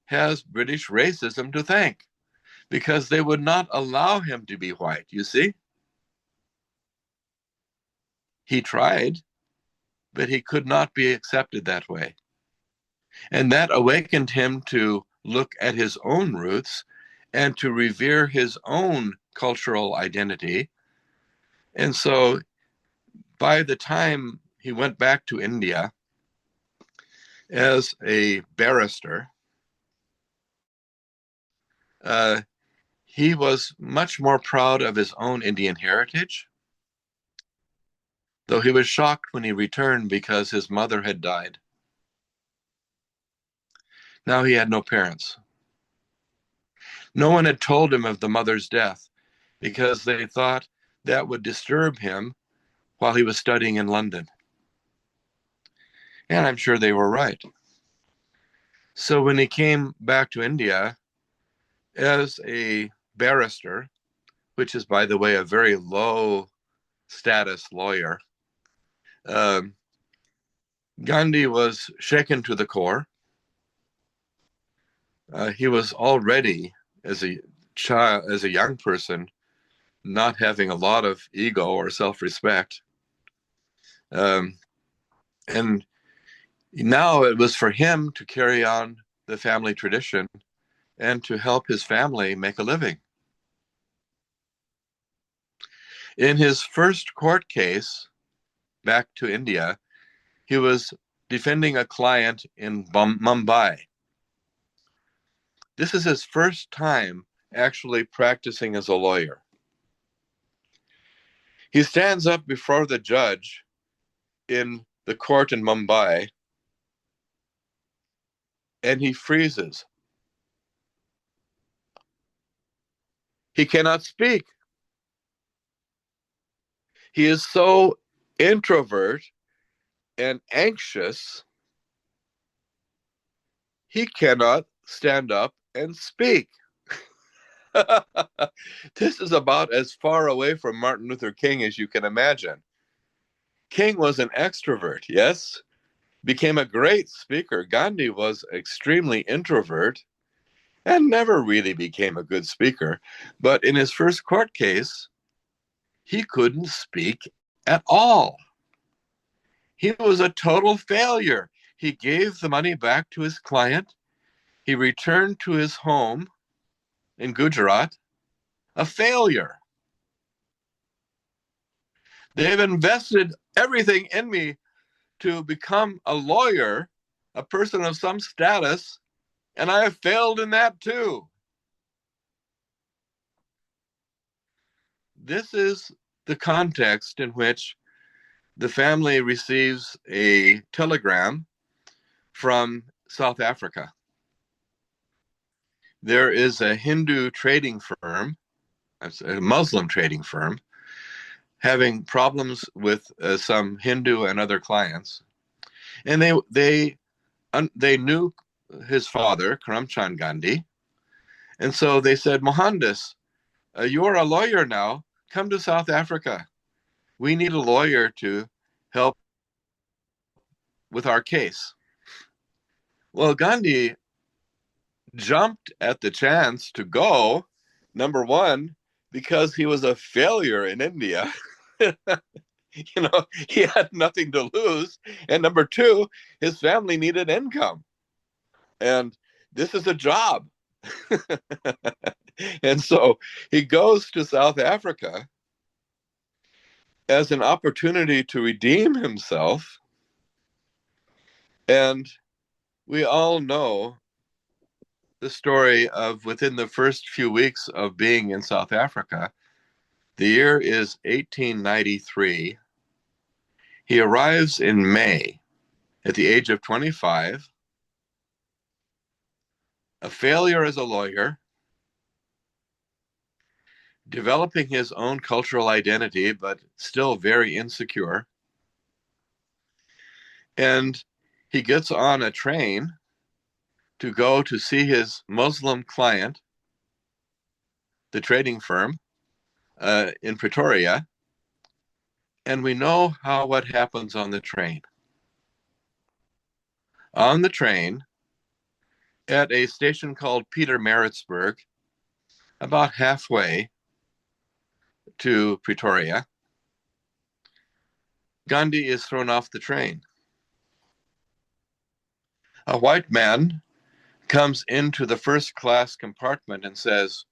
has British racism to thank, because they would not allow him to be white, you see? He tried, but he could not be accepted that way. And that awakened him to look at his own roots and to revere his own cultural identity. And so by the time he went back to India as a barrister, he was much more proud of his own Indian heritage, though he was shocked when he returned because his mother had died. Now he had no parents. No one had told him of the mother's death because they thought that would disturb him while he was studying in London. And I'm sure they were right. So when he came back to India as a barrister, which is, by the way, a very low status lawyer, Gandhi was shaken to the core. He was already, as a child, as a young person, not having a lot of ego or self-respect. And now it was for him to carry on the family tradition and to help his family make a living. In his first court case back to India, he was defending a client in Mumbai. This is his first time actually practicing as a lawyer. He stands up before the judge in the court in Mumbai and he freezes. He cannot speak. He is so introvert and anxious, he cannot stand up and speak. This is about as far away from Martin Luther King as you can imagine. King was an extrovert, yes, became a great speaker. Gandhi was extremely introvert and never really became a good speaker. But in his first court case, he couldn't speak at all. He was a total failure. He gave the money back to his client. He returned to his home in Gujarat, a failure. They've invested everything in me to become a lawyer, a person of some status, and I have failed in that too. This is the context in which the family receives a telegram from South Africa. There is a Hindu trading firm, a Muslim trading firm, having problems with some Hindu and other clients. And they knew his father, Karamchand Gandhi. And so they said, Mohandas, you're a lawyer now. Come to South Africa. We need a lawyer to help with our case. Well, Gandhi jumped at the chance to go, number one, because he was a failure in India. He had nothing to lose. And number two, his family needed income. And this is a job. And so he goes to South Africa as an opportunity to redeem himself. And we all know the story of within the first few weeks of being in South Africa. The year is 1893. He arrives in May at the age of 25, a failure as a lawyer, developing his own cultural identity, but still very insecure. And he gets on a train to go to see his Muslim client, the trading firm, in Pretoria. And we know what happens on the train. On the train, at a station called Pietermaritzburg, about halfway to Pretoria, Gandhi is thrown off the train. A white man comes into the first class compartment and says,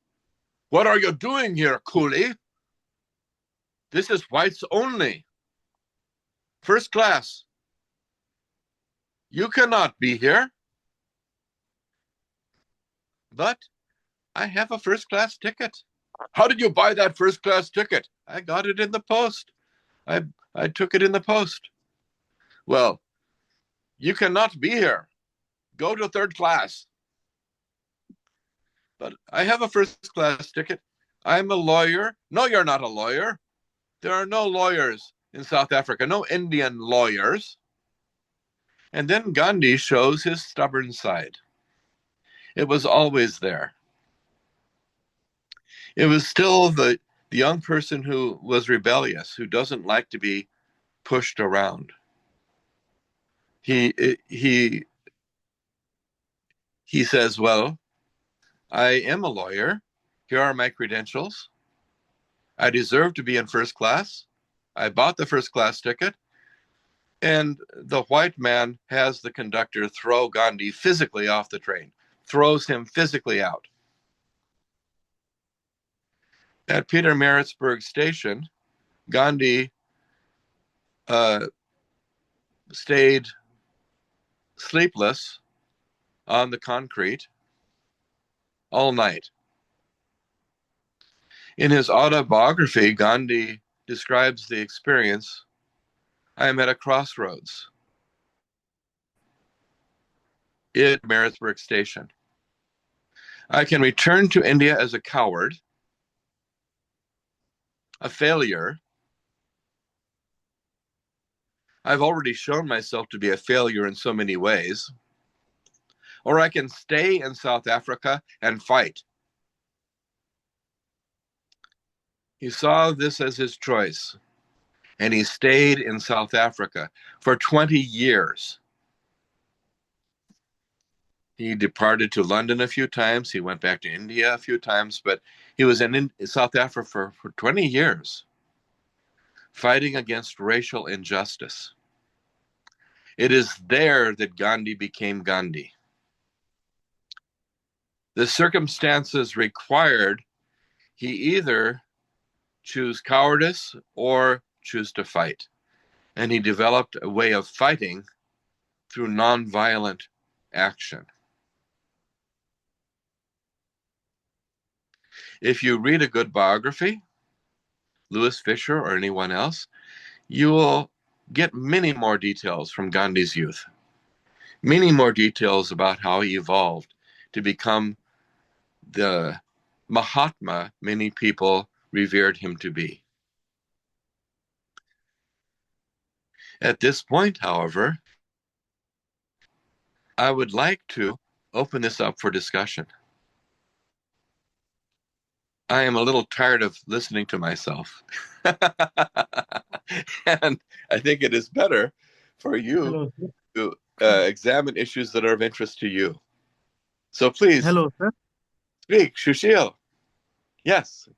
"What are you doing here, coolie? This is whites only. First class. You cannot be here." "But I have a first class ticket." "How did you buy that first class ticket?" "I got it in the post. I took it in the post." "Well, you cannot be here. Go to third class." "But I have a first class ticket. I'm a lawyer." "No, you're not a lawyer. There are no lawyers in South Africa, no Indian lawyers." And then Gandhi shows his stubborn side. It was always there. It was still the young person who was rebellious, who doesn't like to be pushed around. He says, "Well, I am a lawyer. Here are my credentials. I deserve to be in first class. I bought the first class ticket." And the white man has the conductor throw Gandhi physically off the train, throws him physically out. At Pietermaritzburg station, Gandhi stayed sleepless on the concrete all night. In his autobiography, Gandhi describes the experience. "I am at a crossroads at Maritzburg station. I can return to India as a coward, a failure. I've already shown myself to be a failure in so many ways. Or I can stay in South Africa and fight." He saw this as his choice, and he stayed in South Africa for 20 years. He departed to London a few times. He went back to India a few times, but he was in South Africa for 20 years, fighting against racial injustice. It is there that Gandhi became Gandhi. The circumstances required he either choose cowardice or choose to fight. And he developed a way of fighting through nonviolent action. If you read a good biography, Louis Fisher or anyone else, you will get many more details from Gandhi's youth, many more details about how he evolved to become the Mahatma many people revered him to be. At this point, however, I would like to open this up for discussion. I am a little tired of listening to myself. And I think it is better for you Hello, to examine issues that are of interest to you. So please hello, sir. speak, Shushil. Yes.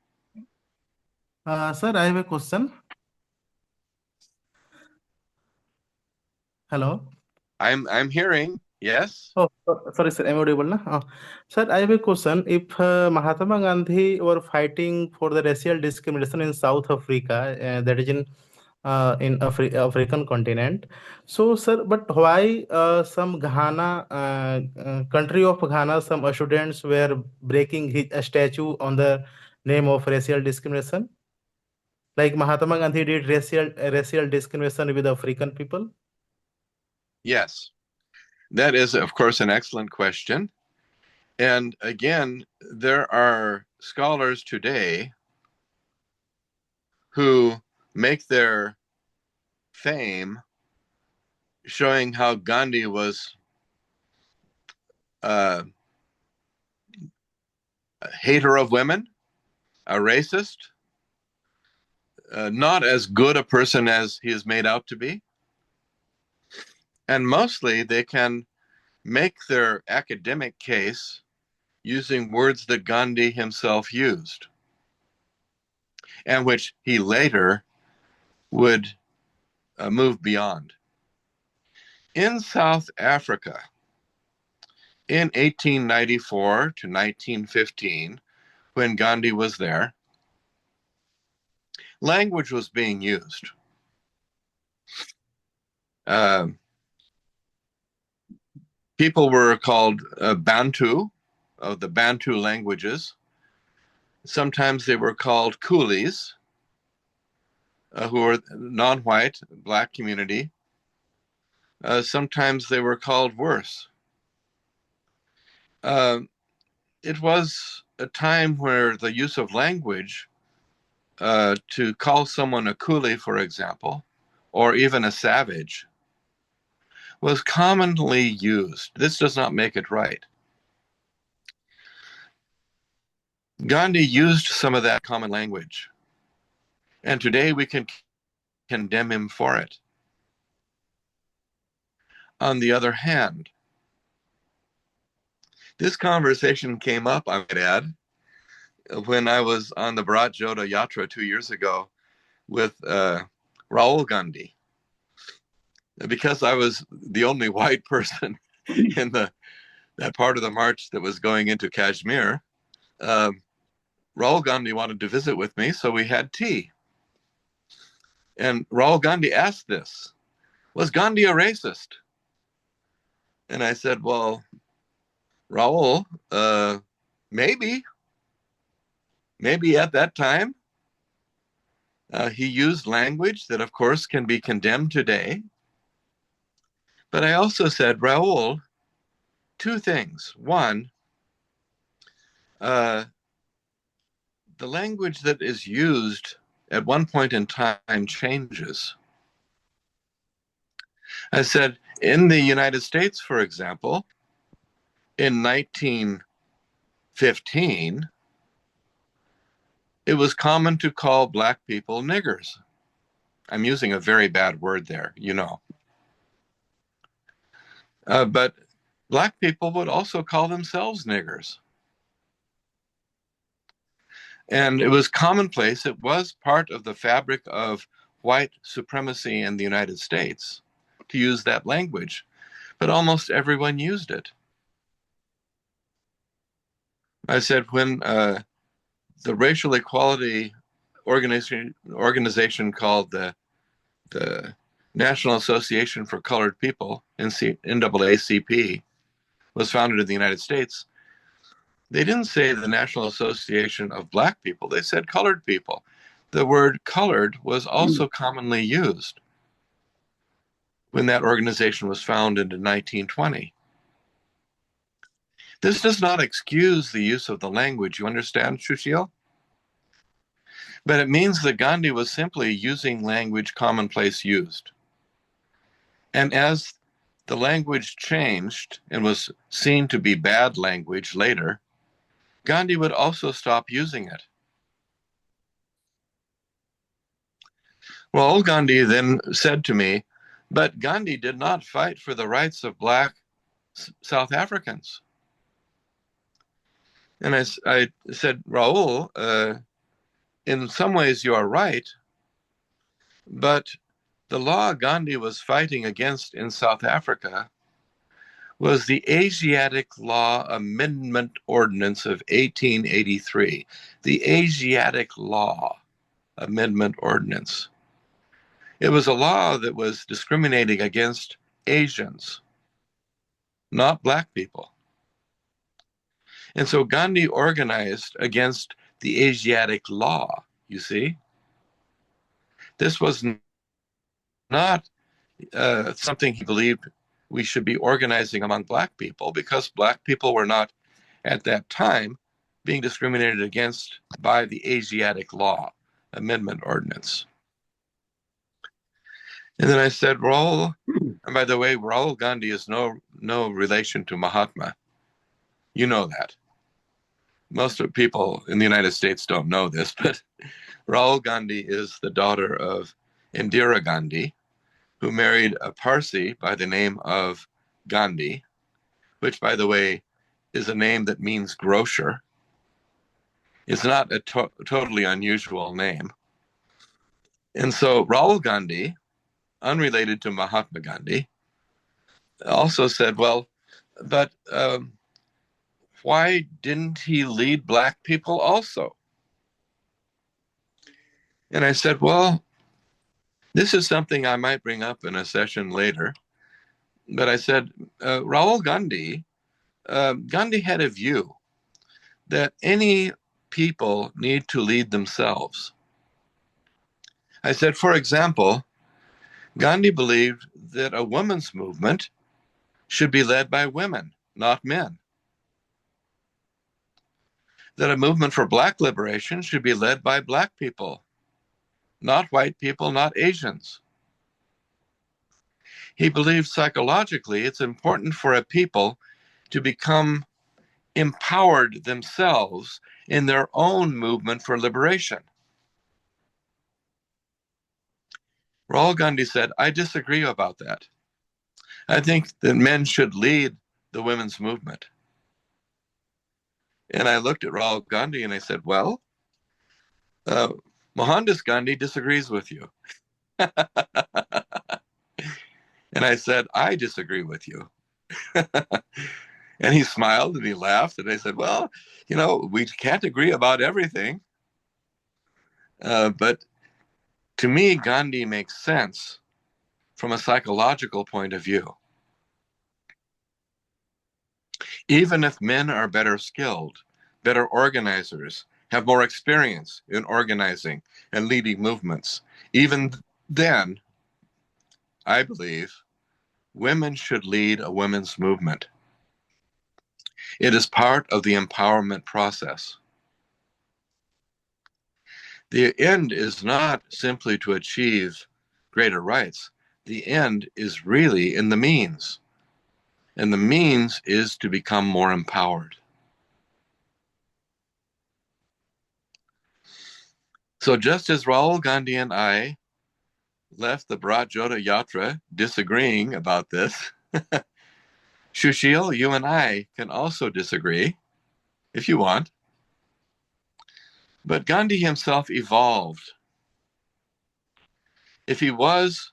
Sir, I have a question. Hello. I'm hearing. Yes. Oh, sorry, sir. I'm audible, na? Sir, I have a question. If Mahatma Gandhi were fighting for the racial discrimination in South Africa, that is in African continent, so sir, but why some Ghana, country of Ghana, some students were breaking his statue on the name of racial discrimination? Like Mahatma Gandhi did racial discrimination with African people? Yes. That is, of course, an excellent question. And again, there are scholars today who make their fame showing how Gandhi was a hater of women, a racist, not as good a person as he is made out to be. And mostly they can make their academic case using words that Gandhi himself used, and which he later would move beyond. In South Africa, in 1894 to 1915, when Gandhi was there, language was being used. People were called Bantu, of the Bantu languages. Sometimes they were called coolies, who were non-white, black community. Sometimes they were called worse. It was a time where the use of language to call someone a coolie, for example, or even a savage, was commonly used. This does not make it right. Gandhi used some of that common language, and today we can condemn him for it. On the other hand, this conversation came up, I might add, when I was on the Bharat Jodo Yatra 2 years ago with Rahul Gandhi. Because I was the only white person in that part of the march that was going into Kashmir, Rahul Gandhi wanted to visit with me, so we had tea. And Rahul Gandhi asked this, was Gandhi a racist? And I said, well, Rahul, maybe at that time. He used language that, of course, can be condemned today. But I also said, Rahul, two things. One, the language that is used at one point in time changes. I said, in the United States, for example, in 1915, it was common to call black people niggers. I'm using a very bad word there, you know. But black people would also call themselves niggers. And it was commonplace. It was part of the fabric of white supremacy in the United States to use that language, but almost everyone used it. I said when the racial equality organization called the National Association for Colored People, NAACP, was founded in the United States, they didn't say the National Association of Black People. They said colored people. The word colored was also commonly used when that organization was founded in 1920. This does not excuse the use of the language, you understand, Shushil? But it means that Gandhi was simply using language commonplace used. And as the language changed and was seen to be bad language later, Gandhi would also stop using it. Well, Gandhi then said to me, but Gandhi did not fight for the rights of Black South Africans. And I said, Raul, in some ways you are right, but the law Gandhi was fighting against in South Africa was the Asiatic Law Amendment Ordinance of 1883, the Asiatic Law Amendment Ordinance. It was a law that was discriminating against Asians, not Black people. And so Gandhi organized against the Asiatic law, you see. This was not something he believed we should be organizing among Black people, because Black people were not, at that time, being discriminated against by the Asiatic Law Amendment Ordinance. And then I said, Raul, and by the way, Raul Gandhi is no relation to Mahatma. You know that. Most of people in the United States don't know this, but Raul Gandhi is the daughter of Indira Gandhi, who married a Parsi by the name of Gandhi, which, by the way, is a name that means grocer. It's not a totally unusual name. And so Raul Gandhi, unrelated to Mahatma Gandhi, also said, well, but why didn't he lead Black people also? And I said, well, this is something I might bring up in a session later. But I said, Raul Gandhi, Gandhi had a view that any people need to lead themselves. I said, for example, Gandhi believed that a women's movement should be led by women, not men. That a movement for Black liberation should be led by Black people, not white people, not Asians. He believed psychologically it's important for a people to become empowered themselves in their own movement for liberation. Raul Gandhi said, I disagree about that. I think that men should lead the women's movement. And I looked at Raul Gandhi and I said, well, Mohandas Gandhi disagrees with you. And I said, I disagree with you. And he smiled and he laughed. And I said, well, you know, we can't agree about everything. But to me, Gandhi makes sense from a psychological point of view. Even if men are better skilled, better organizers, have more experience in organizing and leading movements, even then, I believe, women should lead a women's movement. It is part of the empowerment process. The end is not simply to achieve greater rights. The end is really in the means. And the means is to become more empowered. So just as Raul Gandhi and I left the Bharat Jodha Yatra disagreeing about this, Shushil, you and I can also disagree, if you want. But Gandhi himself evolved. If he was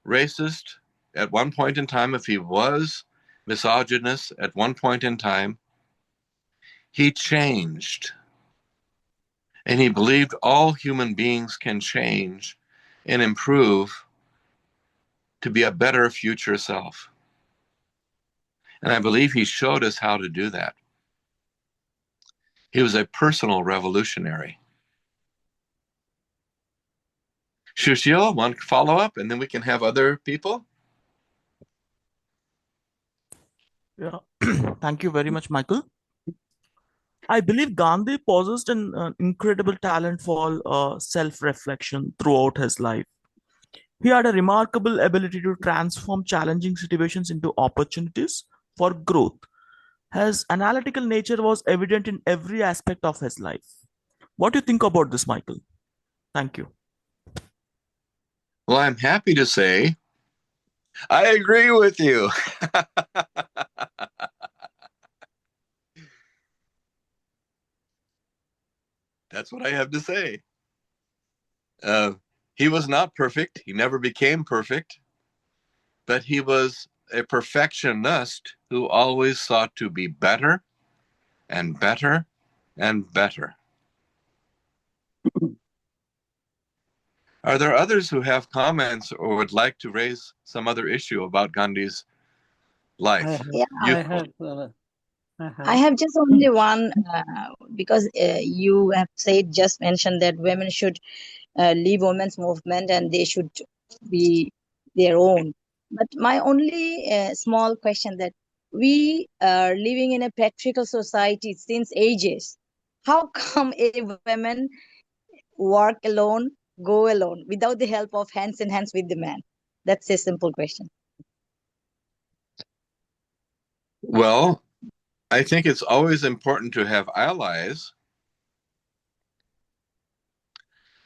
racist at one point in time, if he was misogynist at one point in time, he changed. And he believed all human beings can change and improve to be a better future self. And I believe he showed us how to do that. He was a personal revolutionary. Shushil, one follow-up, and then we can have other people. Yeah. Thank you very much, Michael. I believe Gandhi possessed an incredible talent for self-reflection throughout his life. He had a remarkable ability to transform challenging situations into opportunities for growth. His analytical nature was evident in every aspect of his life. What do you think about this, Michael? Thank you. Well, I'm happy to say I agree with you. That's what I have to say. He was not perfect. He never became perfect, but he was a perfectionist who always sought to be better and better and better. Are there others who have comments or would like to raise some other issue about Gandhi's life? I have just only one, because you have just mentioned that women should leave women's movement and they should be their own. But my only small question, that we are living in a patriarchal society since ages. How come a woman work alone, go alone, without the help of hands in hands with the man? That's a simple question. Well, I think it's always important to have allies.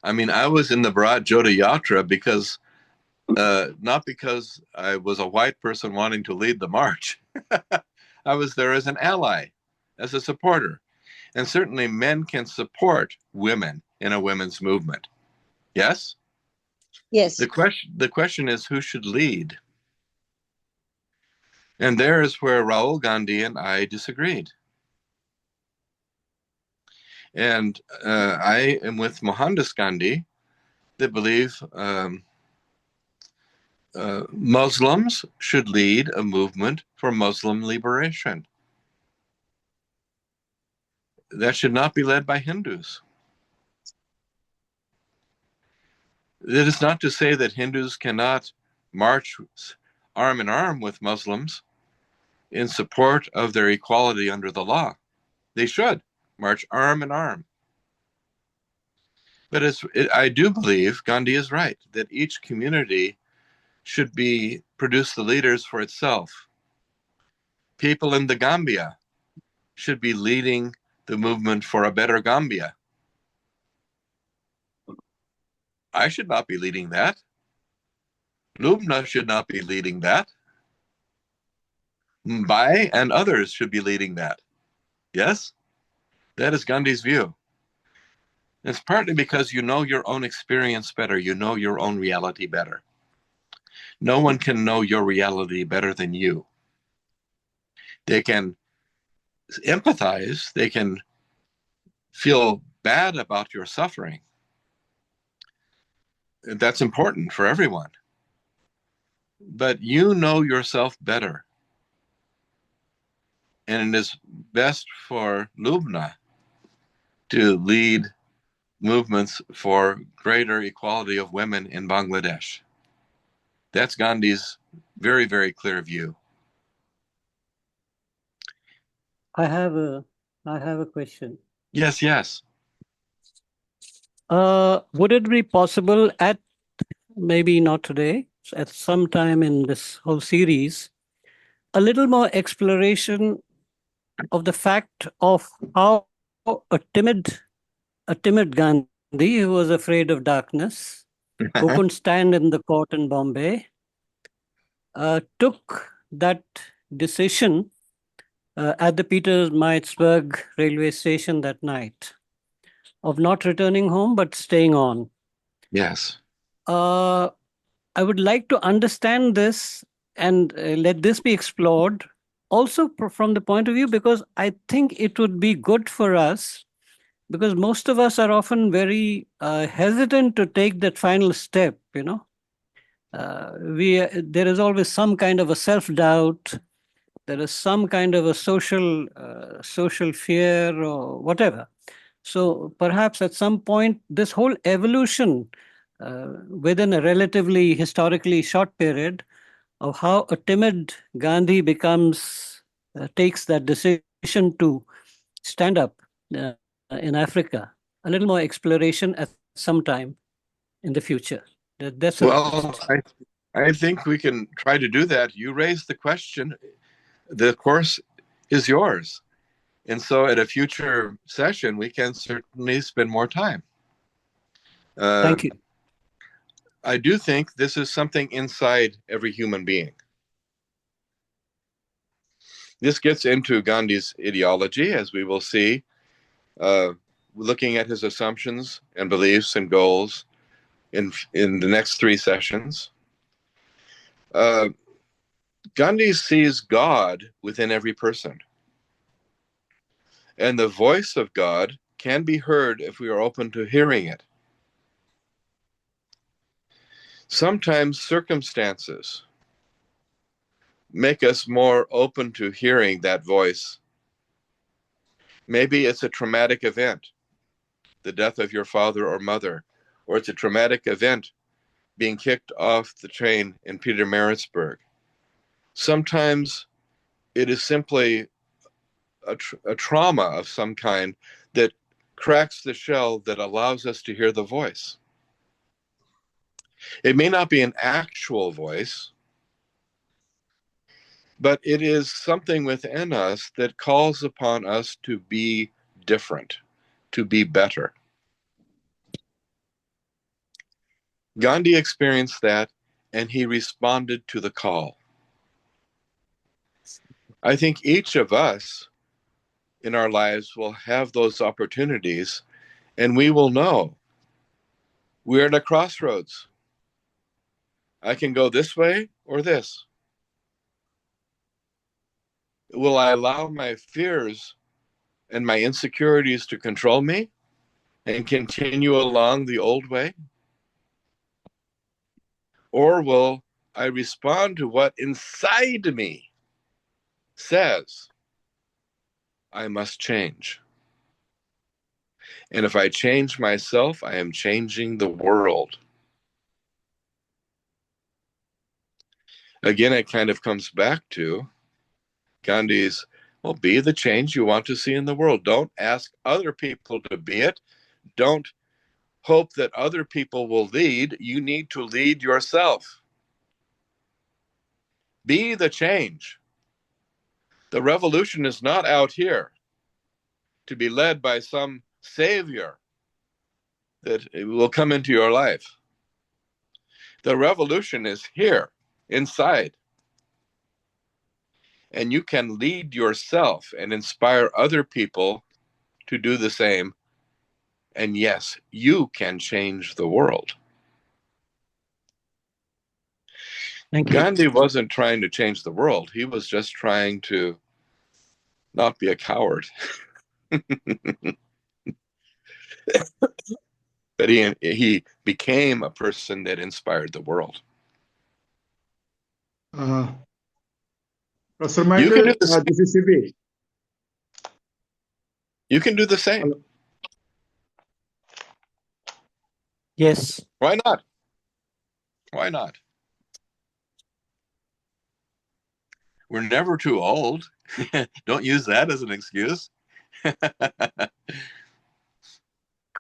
I mean, I was in the Bharat Jodha Yatra because, not because I was a white person wanting to lead the march. I was there as an ally, as a supporter. And certainly men can support women in a women's movement. Yes? Yes. The question is, who should lead? And there is where Rahul Gandhi and I disagreed. And I am with Mohandas Gandhi that believe Muslims should lead a movement for Muslim liberation. That should not be led by Hindus. It is not to say that Hindus cannot march arm in arm with Muslims in support of their equality under the law. They should march arm in arm. But I do believe Gandhi is right, that each community should produce the leaders for itself. People in the Gambia should be leading the movement for a better Gambia. I should not be leading that. Lubna should not be leading that. Mumbai and others should be leading that. Yes? That is Gandhi's view. It's partly because you know your own experience better. You know your own reality better. No one can know your reality better than you. They can empathize. They can feel bad about your suffering. That's important for everyone. But you know yourself better. And it is best for Lubna to lead movements for greater equality of women in Bangladesh. That's Gandhi's very, very clear view. I have a question. Yes. Would it be possible maybe not today, at some time in this whole series, a little more exploration of the fact of how a timid Gandhi, who was afraid of darkness, who couldn't stand in the court in Bombay, took that decision at the Peter-Maritzburg railway station that night of not returning home but staying on. Yes. I would like to understand this and let this be explored also from the point of view, because I think it would be good for us, because most of us are often very hesitant to take that final step, you know. There is always some kind of a self-doubt, there is some kind of a social fear or whatever. So perhaps at some point, this whole evolution within a relatively historically short period of how a timid Gandhi takes that decision to stand up uh, in Africa, a little more exploration at some time in the future. That's a Well, request. I think we can try to do that. You raised the question. The course is yours. And so at a future session, we can certainly spend more time. Thank you. I do think this is something inside every human being. This gets into Gandhi's ideology, as we will see, looking at his assumptions and beliefs and goals in the next three sessions. Gandhi sees God within every person. And the voice of God can be heard if we are open to hearing it. Sometimes circumstances make us more open to hearing that voice. Maybe it's a traumatic event, the death of your father or mother, or it's a traumatic event, being kicked off the train in Pietermaritzburg. Sometimes it is simply a trauma of some kind that cracks the shell that allows us to hear the voice. It may not be an actual voice, but it is something within us that calls upon us to be different, to be better. Gandhi experienced that, and he responded to the call. I think each of us in our lives will have those opportunities, and we will know we're at a crossroads. I can go this way or this. Will I allow my fears and my insecurities to control me and continue along the old way? Or will I respond to what inside me says I must change? And if I change myself, I am changing the world. Again, it kind of comes back to Gandhi's, well, be the change you want to see in the world. Don't ask other people to be it. Don't hope that other people will lead. You need to lead yourself. Be the change. The revolution is not out here to be led by some savior that will come into your life. The revolution is here, inside. And you can lead yourself and inspire other people to do the same. And yes, you can change the world. Thank you. Gandhi wasn't trying to change the world. He was just trying to not be a coward. But he became a person that inspired the world. Professor Michael, this is Sibi. You can do the same. Hello. Yes. Why not? Why not? We're never too old. Don't use that as an excuse.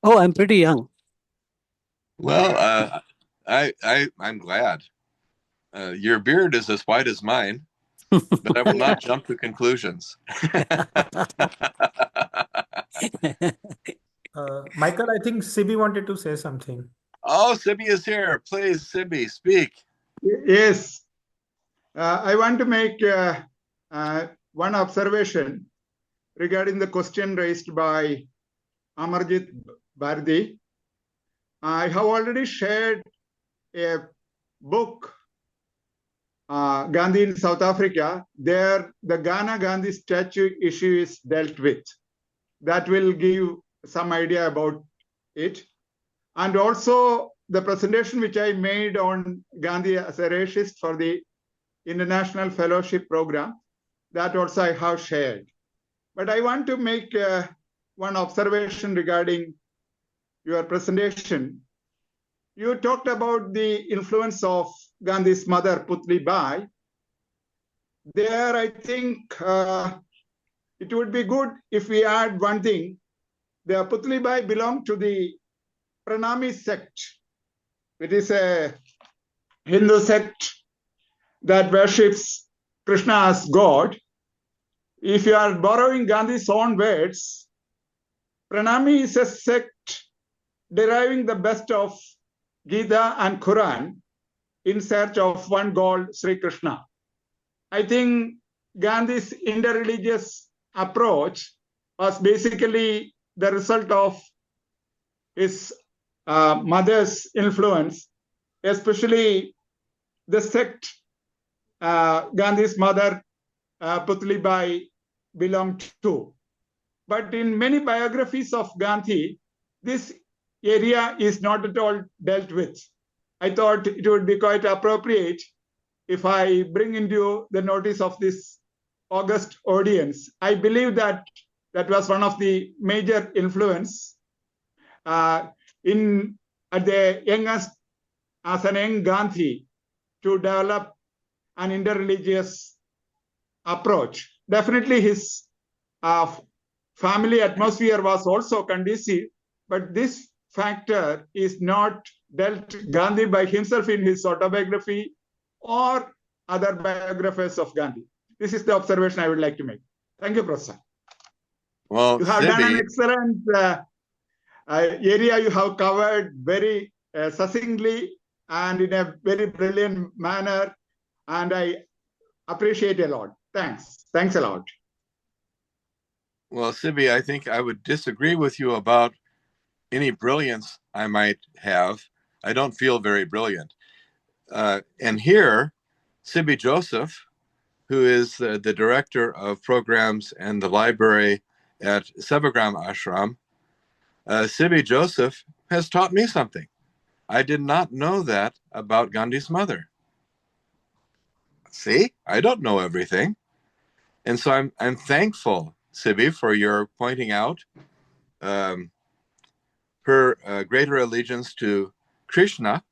Oh, I'm pretty young. Well, I'm glad. Your beard is as white as mine, but I will not jump to conclusions. Michael, I think Sibi wanted to say something. Oh, Sibi is here. Please, Sibi, speak. Yes. I want to make one observation regarding the question raised by Amarjit Bhardi. I have already shared a book Gandhi in South Africa, there the Ghana Gandhi statue issue is dealt with. That will give some idea about it. And also the presentation which I made on Gandhi as a racist for the International Fellowship Program, that also I have shared. But I want to make one observation regarding your presentation. You talked about the influence of Gandhi's mother, Putli Bai. There, I think it would be good if we add one thing. The Putli Bai belonged to the Pranami sect. It is a Hindu sect that worships Krishna as God. If you are borrowing Gandhi's own words, Pranami is a sect deriving the best of Gita and Quran in search of one God, Sri Krishna. I think Gandhi's interreligious approach was basically the result of his mother's influence, especially the sect Gandhi's mother, Putli Bai, belonged to. But in many biographies of Gandhi, this area is not at all dealt with. I thought it would be quite appropriate if I bring into the notice of this august audience. I believe that that was one of the major influence at the youngest, as an young Gandhi, to develop an interreligious approach. Definitely his family atmosphere was also conducive, but this factor is not dealt Gandhi by himself in his autobiography or other biographers of Gandhi. This is the observation I would like to make. Thank you, Professor. Well, you have done an Sibi, excellent area. You have covered very succinctly and in a very brilliant manner, and I appreciate a lot. Thanks. Thanks a lot. well, Sibi, I think I would disagree with you about any brilliance I might have. I don't feel very brilliant. And here, Sibi Joseph, who is the director of programs and the library at Sevagram Ashram, Sibi Joseph has taught me something. I did not know that about Gandhi's mother. See, I don't know everything. And so I'm thankful, Sibi, for your pointing out her greater allegiance to Krishna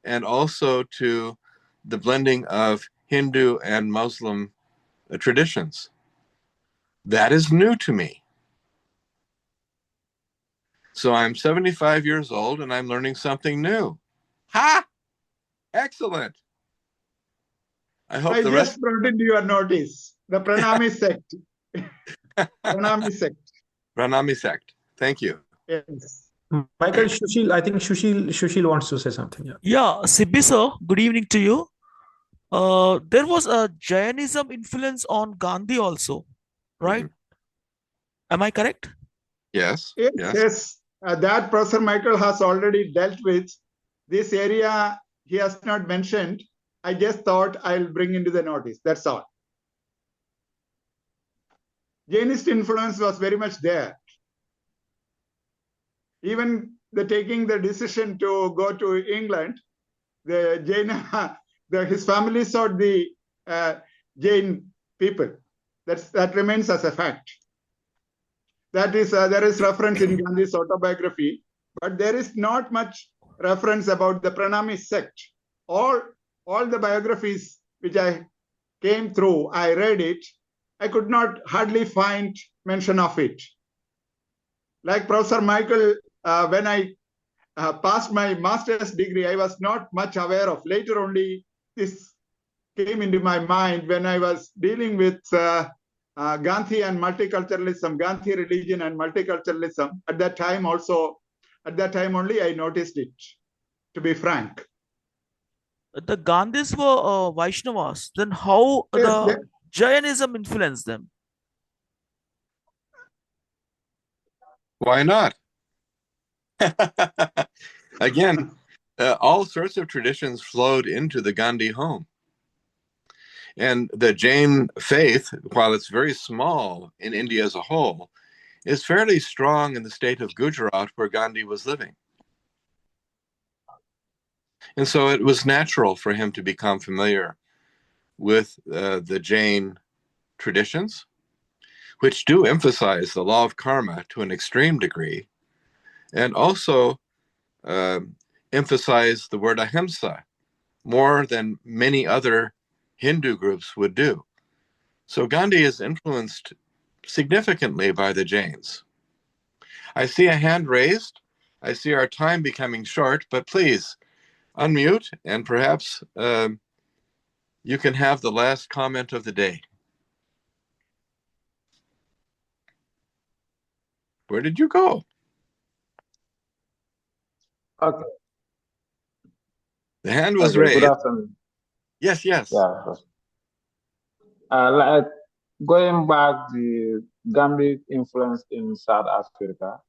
and also to the blending of Hindu and Muslim traditions. That is new to me. So I'm 75 years old and I'm learning something new. Ha! Excellent. I hope I the just rest. brought into your notice the Pranami sect. Pranami sect. Pranami sect. Thank you. Yes. Michael, Shushil, I think Shushil wants to say something. Yeah. Yeah, Sibi sir, good evening to you. There was a Jainism influence on Gandhi also, right? Am I correct? Yes. Yes, Yes. yes. That Professor Michael has already dealt with. This area he has not mentioned. I just thought I'll bring into the notice. That's all. Jainist influence was very much there. Even taking the decision to go to England, the Jaina, his family sought the Jain people. That remains as a fact. That is, there is reference in Gandhi's autobiography, but there is not much reference about the Pranami sect. All the biographies which I came through, I read it, I could not hardly find mention of it. Like Professor Michael, when I passed my master's degree, I was not much aware of. Later only this came into my mind when I was dealing with Gandhi and multiculturalism, Gandhi religion and multiculturalism. At that time only I noticed it, to be frank. The Gandhis were Vaishnavas. Then how Yes, the Jainism influenced them? Why not? Again, all sorts of traditions flowed into the Gandhi home. And the Jain faith, while it's very small in India as a whole, is fairly strong in the state of Gujarat where Gandhi was living. And so it was natural for him to become familiar with the Jain traditions, which do emphasize the law of karma to an extreme degree, and also emphasize the word ahimsa more than many other Hindu groups would do. So Gandhi is influenced significantly by the Jains. I see a hand raised. I see our time becoming short, but please unmute and perhaps you can have the last comment of the day. Where did you go? Okay. The hand was Okay. Good raised. afternoon. Yes, yes. Yeah. Like going back the Gandhi influence in South Africa,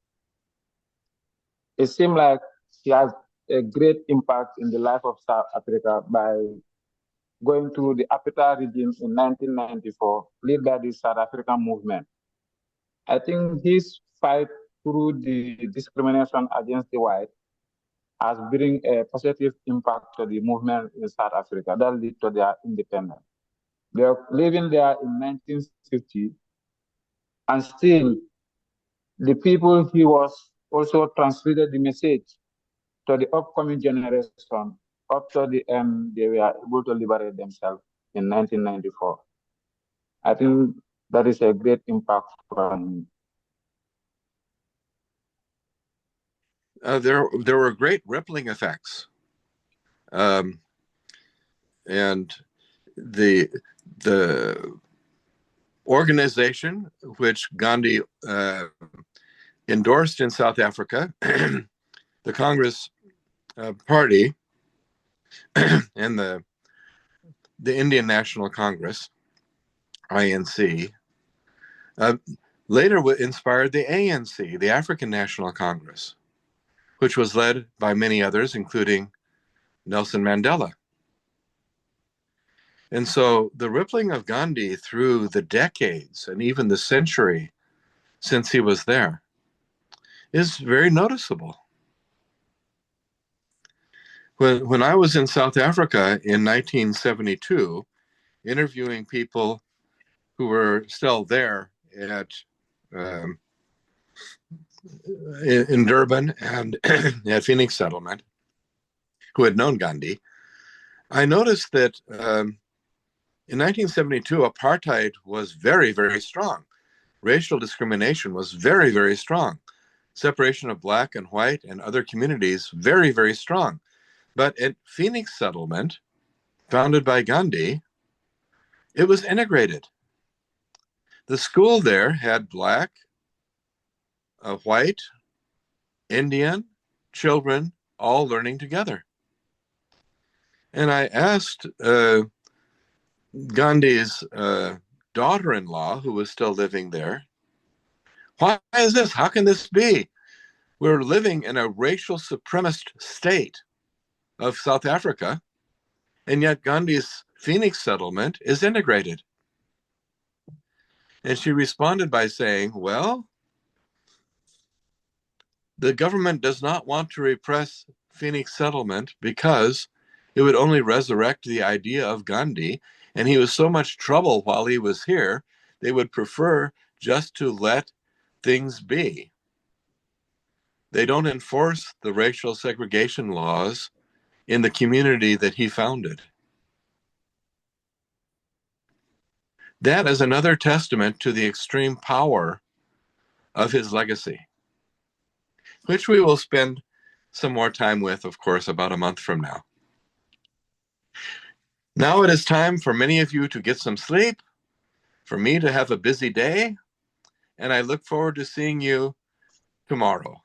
it seemed like he has a great impact in the life of South Africa by going to the apartheid regime in 1994, led by the South African movement. I think his fight through the discrimination against the white has bring a positive impact to the movement in South Africa that led to their independence. They are living there in 1950, and still the people he was also translated the message to the upcoming generation. Up to the end, they were able to liberate themselves in 1994. I think that is a great impact for me. There were great rippling effects. And the organization which Gandhi endorsed in South Africa, the Congress Party and the Indian National Congress, INC, later inspired the ANC, the African National Congress, which was led by many others, including Nelson Mandela. And so the rippling of Gandhi through the decades and even the century since he was there is very noticeable. When I was in South Africa in 1972, interviewing people who were still there in Durban and at Phoenix Settlement, who had known Gandhi, I noticed that in 1972, apartheid was very, very strong. Racial discrimination was very, very strong. Separation of black and white and other communities, very, very strong. But at Phoenix Settlement, founded by Gandhi, it was integrated. The school there had black, white, Indian children all learning together. And I asked Gandhi's daughter-in-law, who was still living there, why is this? How can this be? We're living in a racial supremacist state of South Africa, and yet Gandhi's Phoenix settlement is integrated. And she responded by saying, well, the government does not want to repress Phoenix settlement because it would only resurrect the idea of Gandhi, and he was so much trouble while he was here, they would prefer just to let things be. They don't enforce the racial segregation laws in the community that he founded. That is another testament to the extreme power of his legacy, which we will spend some more time with, of course, about a month from now. Now it is time for many of you to get some sleep, for me to have a busy day, and I look forward to seeing you tomorrow.